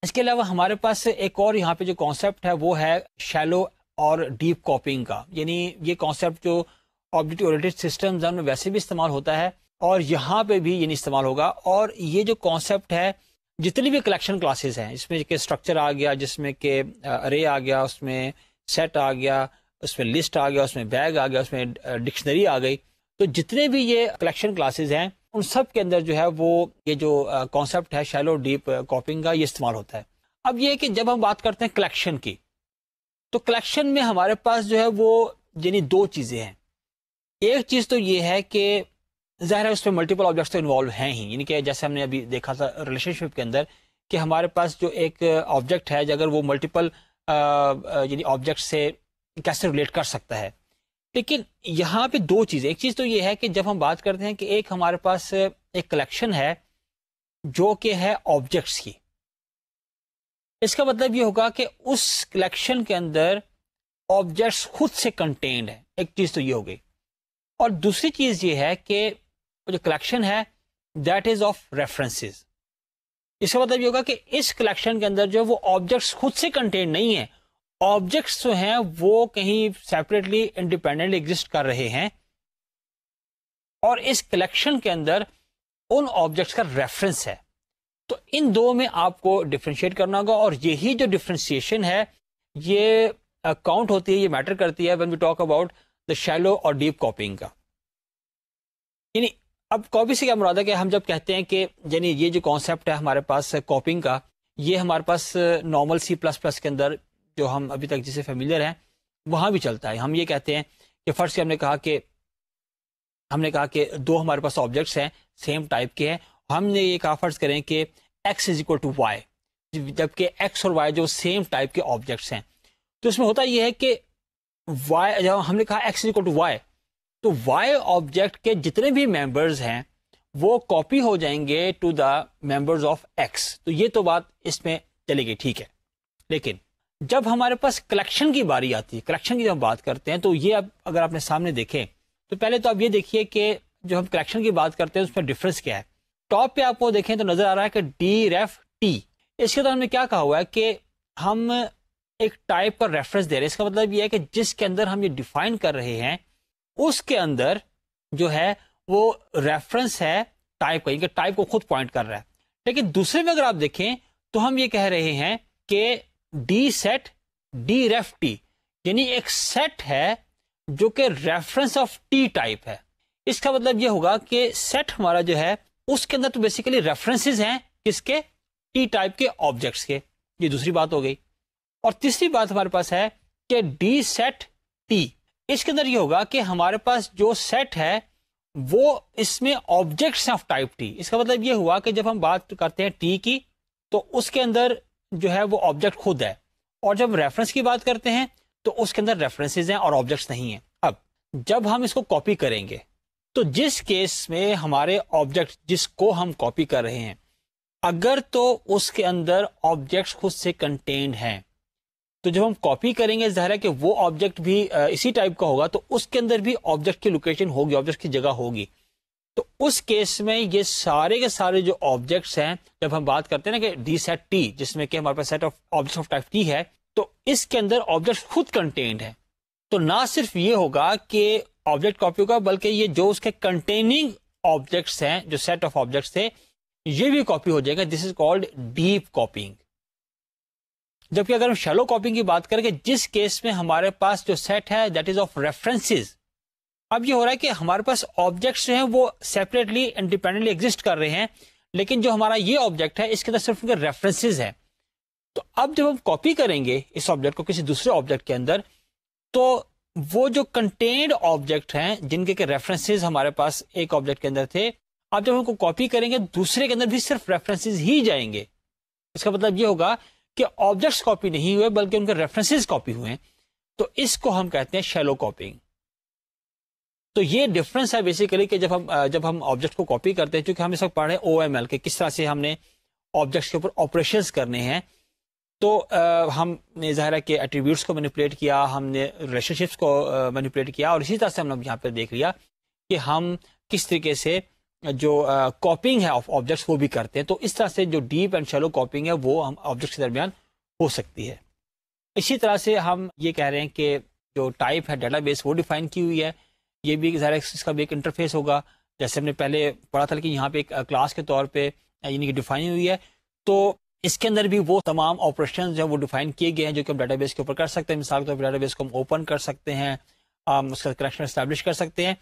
اس کے علاوہ ہمارے پاس ایک اور یہاں پہ جو کانسیپٹ ہے وہ ہے شیلو اور ڈیپ کاپینگ کا. یعنی یہ کانسیپٹ جو آبجیکٹ اورینٹڈ سسٹمز ہیں ان میں ویسے بھی استعمال ہوتا ہے اور یہاں پہ بھی یعنی استعمال ہوگا. اور یہ جو کانسیپٹ ہے جتنی بھی کلیکشن کلاسز ہیں اس میں کہ اسٹرکچر آ گیا، جس میں کہ ارے آ گیا، اس میں سیٹ آ گیا، اس میں لسٹ آ گیا، اس میں بیگ آ گیا، اس میں ڈکشنری آ گئی، تو جتنے بھی یہ کلیکشن کلاسز ہیں ان سب کے اندر جو ہے وہ یہ جو کانسیپٹ ہے شیلو ڈیپ کاپنگ کا یہ استعمال ہوتا ہے. اب یہ کہ جب ہم بات کرتے ہیں کلیکشن کی تو کلیکشن میں ہمارے پاس جو ہے وہ یعنی دو چیزیں ہیں. ایک چیز تو یہ ہے کہ ظاہر ہے اس میں ملٹیپل آبجیکٹس تو انوالو ہیں ہی، یعنی کہ جیسے ہم نے ابھی دیکھا تھا ریلیشن شپ کے اندر کہ ہمارے پاس جو ایک آبجیکٹ ہے اگر وہ ملٹیپل یعنی آبجیکٹ سے کیسے ریلیٹ کر سکتا ہے. لیکن یہاں پہ دو چیزیں، ایک چیز تو یہ ہے کہ جب ہم بات کرتے ہیں کہ ایک ہمارے پاس ایک کلیکشن ہے جو کہ ہے آبجیکٹس کی، اس کا مطلب یہ ہوگا کہ اس کلیکشن کے اندر آبجیکٹس خود سے کنٹینڈ ہے. ایک چیز تو یہ ہو گئی، اور دوسری چیز یہ ہے کہ جو کلیکشن ہے دیٹ از آف ریفرنسز. اس کا مطلب یہ ہوگا کہ اس کلیکشن کے اندر جو وہ آبجیکٹس خود سے کنٹینڈ نہیں ہیں، آبجیکٹس جو ہیں وہ کہیں سیپریٹلی انڈیپینڈنٹلی ایگزسٹ کر رہے ہیں، اور اس کلیکشن کے اندر ان آبجیکٹس کا ریفرنس ہے. تو ان دو میں آپ کو ڈفرینشیٹ کرنا ہوگا، اور یہی جو ڈفرینسیشن ہے یہ کاؤنٹ ہوتی ہے، یہ میٹر کرتی ہے when we talk about the shallow اور ڈیپ کاپینگ کا. یعنی اب کاپی سے کیا مراد ہے کہ ہم جب کہتے ہیں کہ یعنی یہ جو کانسیپٹ ہے ہمارے پاس کاپینگ کا، یہ ہمارے پاس نارمل سی پلس پلس کے اندر جو ہم ابھی تک جسے فیملیئر ہیں وہاں بھی چلتا ہے. ہم یہ کہتے ہیں کہ فرض سے ہم نے کہا کہ دو ہمارے پاس آبجیکٹس ہیں سیم ٹائپ کے ہیں، ہم نے یہ کہا فرض کریں کہ x is equal to Y, جبکہ x اور y جو سیم ٹائپ کے آبجیکٹس ہیں. تو اس میں ہوتا یہ ہے کہ y جب ہم نے کہا x is equal to Y تو y آبجیکٹ کے جتنے بھی ممبرز ہیں وہ کاپی ہو جائیں گے to the members of x. تو یہ تو بات اس میں چلے گی، ٹھیک ہے. لیکن جب ہمارے پاس کلیکشن کی باری آتی ہے، کلیکشن کی جب ہم بات کرتے ہیں تو یہ اب اگر آپ نے سامنے دیکھیں تو پہلے تو آپ یہ دیکھیے کہ جو ہم کلیکشن کی بات کرتے ہیں اس میں ڈفرنس کیا ہے. ٹاپ پہ آپ کو دیکھیں تو نظر آ رہا ہے کہ ڈی ریف ٹی. اس کے تو ہم نے کیا کہا ہوا ہے کہ ہم ایک ٹائپ کا ریفرنس دے رہے ہیں. اس کا مطلب یہ ہے کہ جس کے اندر ہم یہ ڈیفائن کر رہے ہیں اس کے اندر جو ہے وہ ریفرنس ہے ٹائپ کا، کہ ٹائپ کو خود پوائنٹ کر رہا ہے. لیکن دوسرے میں اگر آپ دیکھیں تو ہم یہ کہہ رہے ہیں کہ D set D ref T, یعنی ایک سیٹ ہے جو کہ ریفرنس آف ٹی ٹائپ ہے. اس کا مطلب یہ ہوگا کہ سیٹ ہمارا جو ہے اس کے اندر تو بیسیکلی ریفرنسز ہیں کس کے؟ ٹی ٹائپ کے آبجیکٹس کے. یہ دوسری بات ہو گئی. اور تیسری بات ہمارے پاس ہے کہ ڈی سیٹ ٹی، اس کے اندر یہ ہوگا کہ ہمارے پاس جو سیٹ ہے وہ اس میں آبجیکٹس آف ٹائپ ٹی. اس کا مطلب یہ ہوا کہ جب ہم بات کرتے ہیں ٹی کی تو اس کے اندر جو ہے وہ آبجیکٹ خود ہے، اور جب ریفرنس کی بات کرتے ہیں تو اس کے اندر ریفرنسز ہیں اور آبجیکٹس نہیں ہیں. اب جب ہم اس کو کاپی کریں گے تو جس کیس میں ہمارے آبجیکٹ جس کو ہم کاپی کر رہے ہیں اگر تو اس کے اندر آبجیکٹس خود سے کنٹینڈ ہیں تو جب ہم کاپی کریں گے ظاہر ہے کہ وہ آبجیکٹ بھی اسی ٹائپ کا ہوگا، تو اس کے اندر بھی آبجیکٹ کی لوکیشن ہوگی، آبجیکٹ کی جگہ ہوگی. تو اس کیس میں یہ سارے کے سارے جو آبجیکٹس ہیں جب ہم بات کرتے ہیں نا کہ ڈی سیٹ ٹی جس میں کہ ہمارے پاس set of objects of type T ہے تو اس کے اندر آبجیکٹ خود کنٹینڈ ہے. تو نہ صرف یہ ہوگا کہ آبجیکٹ کاپی ہوگا بلکہ یہ جو اس کے کنٹیننگ آبجیکٹس ہیں جو سیٹ آف آبجیکٹس تھے یہ بھی کاپی ہو جائے گا. دس از کالڈ ڈیپ کاپینگ. جبکہ اگر ہم شیلو کاپنگ کی بات کریں کہ جس کیس میں ہمارے پاس جو سیٹ ہے دیٹ از آف ریفرنسز، اب یہ ہو رہا ہے کہ ہمارے پاس آبجیکٹس جو ہیں وہ سیپریٹلی انڈیپینڈنٹلی ایگزسٹ کر رہے ہیں، لیکن جو ہمارا یہ آبجیکٹ ہے اس کے اندر صرف ان کے ریفرنسز ہیں. تو اب جب ہم کاپی کریں گے اس آبجیکٹ کو کسی دوسرے آبجیکٹ کے اندر، تو وہ جو کنٹینڈ آبجیکٹ ہیں جن کے ریفرنسز ہمارے پاس ایک آبجیکٹ کے اندر تھے، اب جب ہم کو کاپی کریں گے دوسرے کے اندر بھی صرف ریفرنسز ہی جائیں گے. اس کا مطلب یہ ہوگا کہ آبجیکٹس کاپی نہیں ہوئے بلکہ ان کے ریفرنسز کاپی ہوئے ہیں. تو اس کو ہم کہتے ہیں شیلو کاپنگ. تو یہ ڈفرنس ہے بیسیکلی کہ جب ہم آبجیکٹ کو کاپی کرتے ہیں، چونکہ ہم اس وقت پڑھ رہے ہیں OML کے کس طرح سے ہم نے آبجیکٹس کے اوپر آپریشنز کرنے ہیں. تو ہم نے ظاہر ہے کہ ایٹریبیوٹس کو مینیپولیٹ کیا، ہم نے ریلیشن شپس کو مینیپولیٹ کیا، اور اسی طرح سے ہم نے یہاں پہ دیکھ لیا کہ ہم کس طریقے سے جو کاپنگ ہے آف آبجیکٹس وہ بھی کرتے ہیں. تو اس طرح سے جو ڈیپ اینڈ شیلو کاپنگ ہے وہ ہم آبجیکٹس کے درمیان ہو سکتی ہے. اسی طرح سے ہم یہ کہہ رہے ہیں کہ جو ٹائپ ہے ڈیٹا بیس وہ ڈیفائن کی ہوئی ہے. یہ بھی ظاہر ہے اس کا بھی ایک انٹرفیس ہوگا، جیسے ہم نے پہلے پڑھا تھا کہ یہاں پہ ایک کلاس کے طور پہ یعنی کہ ڈیفائن ہوئی ہے. تو اس کے اندر بھی وہ تمام آپریشن جو وہ ڈیفائن کیے گئے ہیں جو کہ ہم ڈیٹا بیس کے اوپر کر سکتے ہیں. مثال کے طور پر ڈیٹا بیس کو ہم اوپن کر سکتے ہیں، اس کا کنیکشن اسٹیبلش کر سکتے ہیں.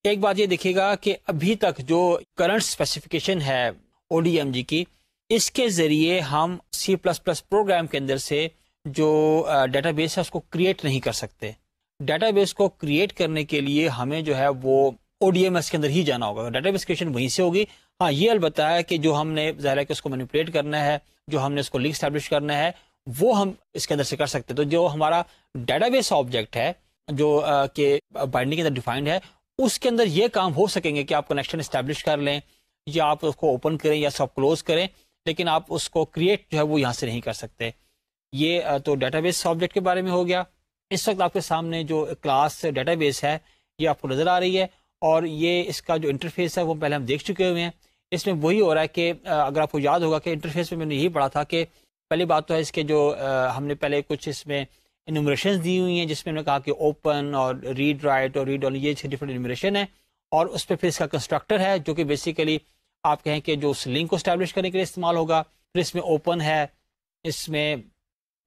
ایک بات یہ دیکھیے گا کہ ابھی تک جو کرنٹ اسپیسیفکیشن ہے ODMG کی، اس کے ذریعے ہم C++ پروگرام کے اندر سے جو ڈیٹا بیس ہے اس کو کریٹ نہیں کر سکتے. ڈیٹا بیس کو کریٹ کرنے کے لیے ہمیں جو ہے وہ ODMS کے اندر ہی جانا ہوگا. ڈیٹا بیس کریشن وہیں سے ہوگی. ہاں یہ البتہ ہے کہ جو ہم نے ظاہر ہے کہ اس کو مینیپولیٹ کرنا ہے، جو ہم نے اس کو لنک اسٹیبلش کرنا ہے، وہ ہم اس کے اندر سے کر سکتے ہیں. تو جو ہمارا ڈیٹا بیس آبجیکٹ ہے جو کہ بائنڈنگ کے اندر ڈیفائنڈ ہے، اس کے اندر یہ کام ہو سکیں گے کہ آپ کنیکشن اسٹیبلش کر لیں، یا آپ اس کو اوپن کریں یا سب کلوز کریں، لیکن آپ اس کو کریٹ جو ہے وہ یہاں سے نہیں کر سکتے. یہ تو ڈیٹا بیس آبجیکٹ کے بارے میں ہو گیا. اس وقت آپ کے سامنے جو کلاس ڈیٹا بیس ہے یہ آپ کو نظر آ رہی ہے، اور یہ اس کا جو انٹرفیس ہے وہ پہلے ہم دیکھ چکے ہوئے ہیں. اس میں وہی ہو رہا ہے کہ اگر آپ کو یاد ہوگا کہ انٹرفیس میں نے یہی پڑھا تھا کہ پہلی بات تو ہے اس کے جو ہم نے پہلے کچھ اس میں انومریشنز دی ہوئی ہیں، جس میں ہم نے کہا کہ اوپن اور ریڈ رائٹ اور ریڈ اونلی، یہ ڈفرنٹ انومریشن ہے. اور اس پہ پھر اس کا کنسٹرکٹر ہے جو کہ بیسیکلی آپ کہیں کہ جو اس لنک کو اسٹیبلش کرنے کے لیے استعمال ہوگا. پھر اس میں اوپن ہے، اس میں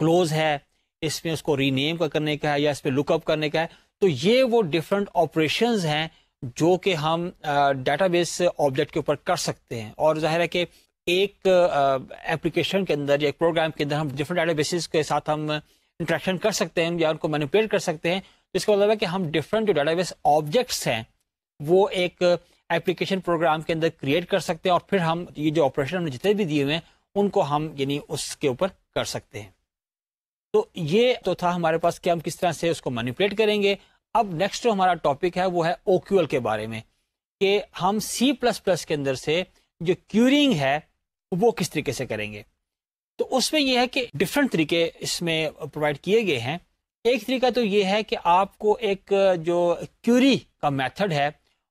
کلوز ہے، اس میں اس کو ری نیم کا کرنے کا ہے، یا اس پہ لک اپ کرنے کا ہے. تو یہ وہ ڈفرنٹ آپریشنز ہیں جو کہ ہم ڈیٹا بیس آبجیکٹ کے اوپر کر سکتے ہیں. اور ظاہر ہے کہ ایک ایپلیکیشن کے اندر یا ایک پروگرام کے اندر ہم ڈفرنٹ ڈیٹا بیسز کے ساتھ ہم انٹریکشن کر سکتے ہیں یا ان کو مینیپولیٹ کر سکتے ہیں. اس کا مطلب ہے کہ ہم ڈفرنٹ جو ڈیٹا بیس آبجیکٹس ہیں وہ ایک ایپلیکیشن پروگرام کے اندر کریٹ کر سکتے ہیں، اور پھر ہم یہ جو آپریشن ہم نے جتنے بھی دیے ہوئے ہیں ان کو ہم یعنی اس کے اوپر کر سکتے ہیں. تو یہ تو تھا ہمارے پاس کہ ہم کس طرح سے اس کو مینیپولیٹ کریں گے. اب نیکسٹ جو ہمارا ٹاپک ہے وہ ہے OQL کے بارے میں، کہ ہم C++ کے اندر سے جو کیورنگ ہے وہ کس طریقے سے کریں گے. تو اس میں یہ ہے کہ ڈفرنٹ طریقے اس میں پرووائڈ کیے گئے ہیں. ایک طریقہ تو یہ ہے کہ آپ کو ایک جو کیوری کا میتھڈ ہے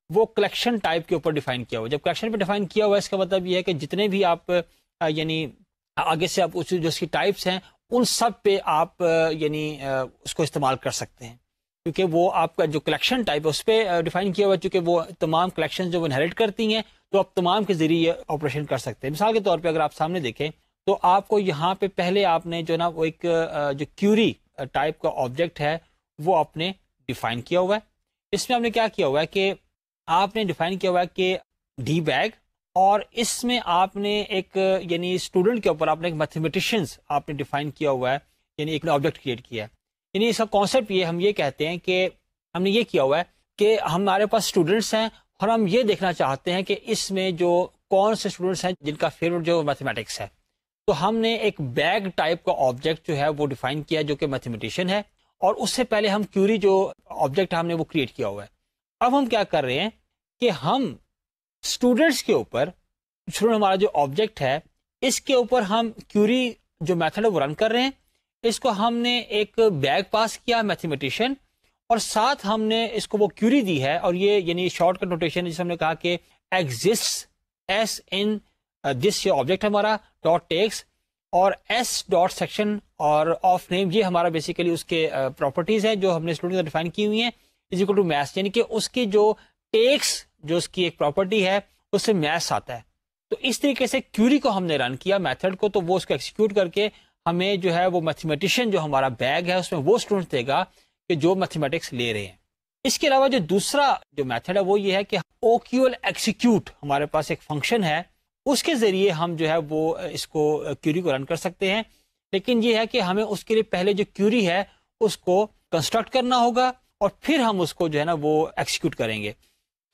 وہ کلیکشن ٹائپ کے اوپر ڈیفائن کیا ہوا. جب کلیکشن پہ ڈیفائن کیا ہوا ہے اس کا مطلب یہ ہے کہ جتنے بھی آپ یعنی آگے سے آپ جو اس کی ٹائپس ہیں ان سب پہ آپ یعنی اس کو استعمال کر سکتے ہیں، کیونکہ وہ آپ کا جو کلیکشن ٹائپ ہے اس پہ ڈیفائن کیا ہوا ہے. چونکہ وہ تمام کلیکشن جو وہ انہیریٹ کرتی ہیں تو آپ تمام کے ذریعے آپریشن کر سکتے ہیں. مثال کے طور پہ اگر آپ سامنے دیکھیں تو آپ کو یہاں پہ پہلے آپ نے جو نا وہ ایک جو کیوری ٹائپ کا آبجیکٹ ہے وہ آپ نے ڈیفائن کیا ہوا ہے. اس میں آپ نے کیا کیا ہوا ہے کہ آپ نے ڈیفائن کیا ہوا ہے کہ ڈی بیگ، اور اس میں آپ نے ایک یعنی اسٹوڈنٹ کے اوپر آپ نے ایک میتھمیٹیشینز آپ نے ڈیفائن کیا ہوا ہے، یعنی ایک آبجیکٹ کریٹ کیا ہے. یعنی اس کا کانسیپٹ یہ ہم یہ کہتے ہیں کہ ہم نے یہ کیا ہوا ہے کہ ہمارے پاس اسٹوڈنٹس ہیں اور ہم یہ دیکھنا چاہتے ہیں کہ اس میں جو کون سے اسٹوڈنٹس ہیں جن کا فیوریٹ جو میتھمیٹکس ہے. تو ہم نے ایک بیگ ٹائپ کا آبجیکٹ جو ہے وہ ڈیفائن کیا جو کہ میتھمیٹیشین ہے، اور اس سے پہلے ہم کیوری جو آبجیکٹ ہم نے وہ کریٹ کیا ہوا ہے. اب ہم کیا کر رہے ہیں کہ ہم اسٹوڈنٹس کے اوپر ہمارا جو آبجیکٹ ہے اس کے اوپر ہم کیوری جو میتھڈ ہے وہ رن کر رہے ہیں. اس کو ہم نے ایک بیگ پاس کیا میتھمیٹیشین، اور ساتھ ہم نے اس کو وہ کیوری دی ہے، اور یہ یعنی شارٹ کٹ نوٹیشن جسے ہم نے کہا کہ exist S in this object ہمارا ڈاٹ ٹیکس، اور ایس ڈاٹ سیکشن اور آف نیم یہ ہمارا بیسیکلی اس کے پراپرٹیز ہیں جو ہم نے اسٹوڈنٹ ڈیفائن کی ہوئی ہیں. از اکول ٹو میتھس، یعنی کہ اس کی جو ٹیکس جو اس کی ایک پراپرٹی ہے اس سے میتھس آتا ہے. تو اس طریقے سے کیوری کو ہم نے رن کیا میتھڈ کو، تو وہ اس کو ایکسیکیوٹ کر کے ہمیں جو ہے وہ میتھمیٹیشین جو ہمارا بیگ ہے اس میں وہ اسٹوڈنٹ دے گا کہ جو میتھمیٹکس لے رہے ہیں. اس کے علاوہ جو دوسرا جو میتھڈ ہے وہ یہ ہے کہ OQL ایکسیکیوٹ ہمارے پاس ایک فنکشن ہے, اس کے ذریعے ہم جو ہے وہ اس کو کیوری کو رن کر سکتے ہیں. لیکن یہ ہے کہ ہمیں اس کے لیے پہلے جو کیوری ہے اس کو کنسٹرکٹ کرنا ہوگا اور پھر ہم اس کو جو ہے نا وہ ایکسیکیوٹ کریں گے.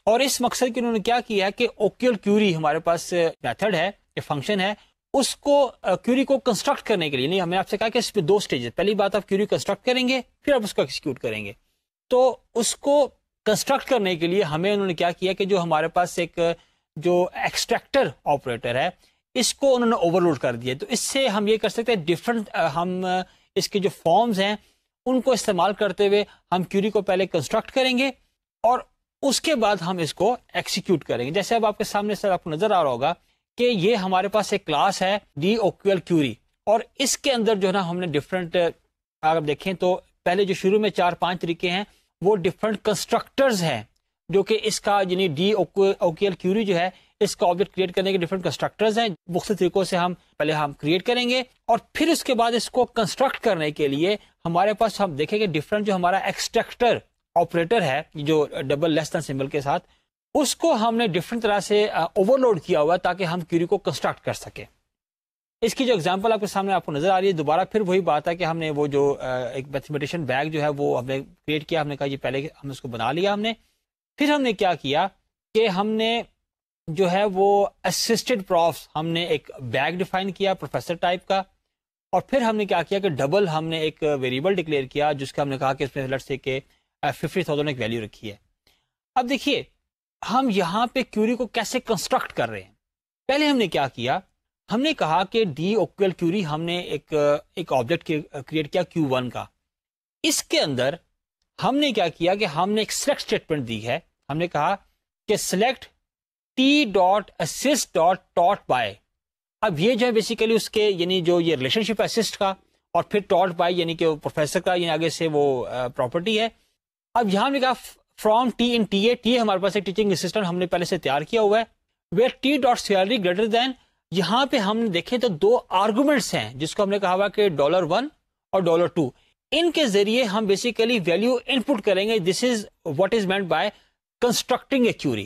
اور اس مقصد کے انہوں نے کیا کیا ہے کہ OQL کیوری ہمارے پاس میتھڈ ہے, یہ فنکشن ہے, اس کو کیوری کو کنسٹرکٹ کرنے کے لیے, نہیں ہمیں آپ سے کہا کہ اس پہ 2 اسٹیجز, پہلی بات آپ کیوری کنسٹرکٹ کریں گے پھر آپ اس کو ایکسیکیوٹ کریں گے. تو اس کو کنسٹرکٹ کرنے کے لیے ہمیں انہوں نے کیا کیا کہ جو ہمارے پاس ایک جو ایکسٹریکٹر آپریٹر ہے اس کو انہوں نے اوور لوڈ کر دیا. تو اس سے ہم یہ کر سکتے ہیں ڈفرنٹ, ہم اس کے جو فارمز ہیں ان کو استعمال کرتے ہوئے ہم کیوری کو پہلے کنسٹرکٹ کریں گے اور اس کے بعد ہم اس کو ایکسیکیوٹ کریں گے. جیسے اب آپ کے سامنے سر آپ کو نظر آ رہا ہوگا کہ یہ ہمارے پاس ایک کلاس ہے DOQL کیوری, اور اس کے اندر جو ہے نا ہم نے ڈفرنٹ, اگر آپ دیکھیں تو پہلے جو شروع میں 4-5 طریقے ہیں وہ ڈفرنٹ کنسٹرکٹرز ہیں جو کہ اس کا یعنی DOQL کیوری جو ہے اس کا آبجیکٹ کریٹ کرنے کے ڈفرنٹ کنسٹرکٹرز ہیں. مختلف طریقوں سے ہم پہلے کریٹ کریں گے اور پھر اس کے بعد اس کو کنسٹرکٹ کرنے کے لیے ہمارے پاس ہم دیکھیں گے ڈفرنٹ جو ہمارا ایکسٹریکٹر آپریٹر ہے جو ڈبل لیس دین سمبل کے ساتھ, اس کو ہم نے ڈفرنٹ طرح سے اوور لوڈ کیا ہوا تاکہ ہم کیوری کو کنسٹرکٹ کر سکیں. اس کی جو اگزامپل آپ کے سامنے آپ کو نظر آ رہی ہے, دوبارہ پھر وہی بات ہے کہ ہم نے وہ جو ایک میتھمیٹیشین بیگ جو ہے وہ ہم نے کریٹ کیا, ہم نے کہا یہ پہلے ہم اس کو بنا لیا ہم نے. پھر ہم نے کیا کیا کہ ہم نے جو ہے وہ اسسٹڈ پروفس ہم نے ایک بیگ ڈیفائن کیا پروفیسر ٹائپ کا, اور پھر ہم نے کیا کیا کہ ڈبل ہم نے ایک ویریبل ڈکلیئر کیا جس کا ہم نے کہا کہ اس میں لیٹس سے کہ 50,000 ایک ویلیو رکھی ہے. اب دیکھیے ہم یہاں پہ کیوری کو کیسے کنسٹرکٹ کر رہے ہیں. پہلے ہم نے کیا کیا, ہم نے کہا کہ DOQL کیوری ہم نے ایک آبجیکٹ کریٹ کیا Q1 کا. اس کے اندر ہم نے کیا کیا کہ ہم نے ایک سلیکٹ اسٹیٹمنٹ دی ہے. ہم نے کہا کہ سلیکٹ T.assist.by. اب یہ جو ہے بیسیکلی اس کے یعنی جو یہ ریلیشن شپ اسسٹ کا اور پھر ٹاٹ بائی یعنی کہ پروفیسر کا یعنی آگے سے وہ پراپرٹی ہے. اب یہاں نے کہا فرام T in T8, یہ ہمارے پاس ایک ٹیچنگ اسسٹنٹ ہم نے پہلے سے تیار کیا ہوا ہے. ویئر T.salary greater than, یہاں پہ ہم دیکھیں تو 2 آرگومنٹس ہیں جس کو ہم نے کہا ہوا کہ $1 اور $2. ان کے ذریعے ہم بیسیکلی ویلیو ان پٹ کریں گے. This is what is meant by constructing a query.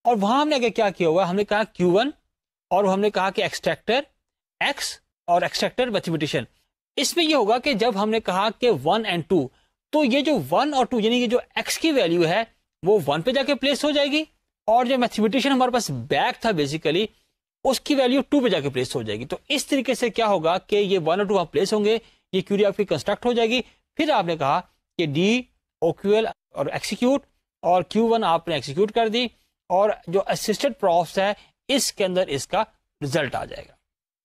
اور وہاں ہم نے کیا کیا ہوا, ہم نے کہا Q1 اور ہم نے کہا کہ ایکسٹریکٹر X اور ایکسٹریکٹر میتھمیٹیشین. اس میں یہ ہوگا کہ جب ہم نے کہا کہ 1 and 2, تو یہ جو 1 اور 2 یعنی کہ جو X کی ویلیو ہے وہ 1 پہ جا کے پلیس ہو جائے گی, اور جو میتھمیٹیشین ہمارے پاس بیک تھا بیسیکلی اس کی ویلیو 2 پہ جا کے پلیس ہو جائے گی. تو اس طریقے سے کیا ہوگا کہ یہ 1 اور 2 پلیس ہوں گے, یہ کیوری آپ کی کنسٹرکٹ ہو جائے گی. پھر آپ نے کہا کہ DOQL اور ایکسیکیوٹ, اور Q1 آپ نے ایکسیکیوٹ کر دی, اور جو اسسٹڈ پروفس ہے اس کے اندر اس کا رزلٹ آ جائے گا.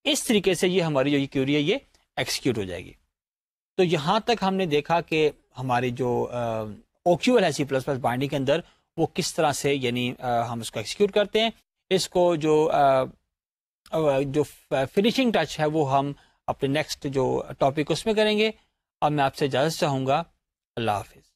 اس طریقے سے یہ ہماری جو کیوری ہے یہ ایکسیکیوٹ ہو جائے گی. تو یہاں تک ہم نے دیکھا کہ ہماری جو OQL ہے C++ بائنڈنگ کے اندر وہ کس طرح سے یعنی ہم اس کو ایکسیکیوٹ کرتے ہیں. اس کو جو فنیشنگ ٹچ ہے وہ ہم اپنے نیکسٹ جو ٹاپک اس میں کریں گے. اب میں آپ سے اجازت چاہوں گا. اللہ حافظ.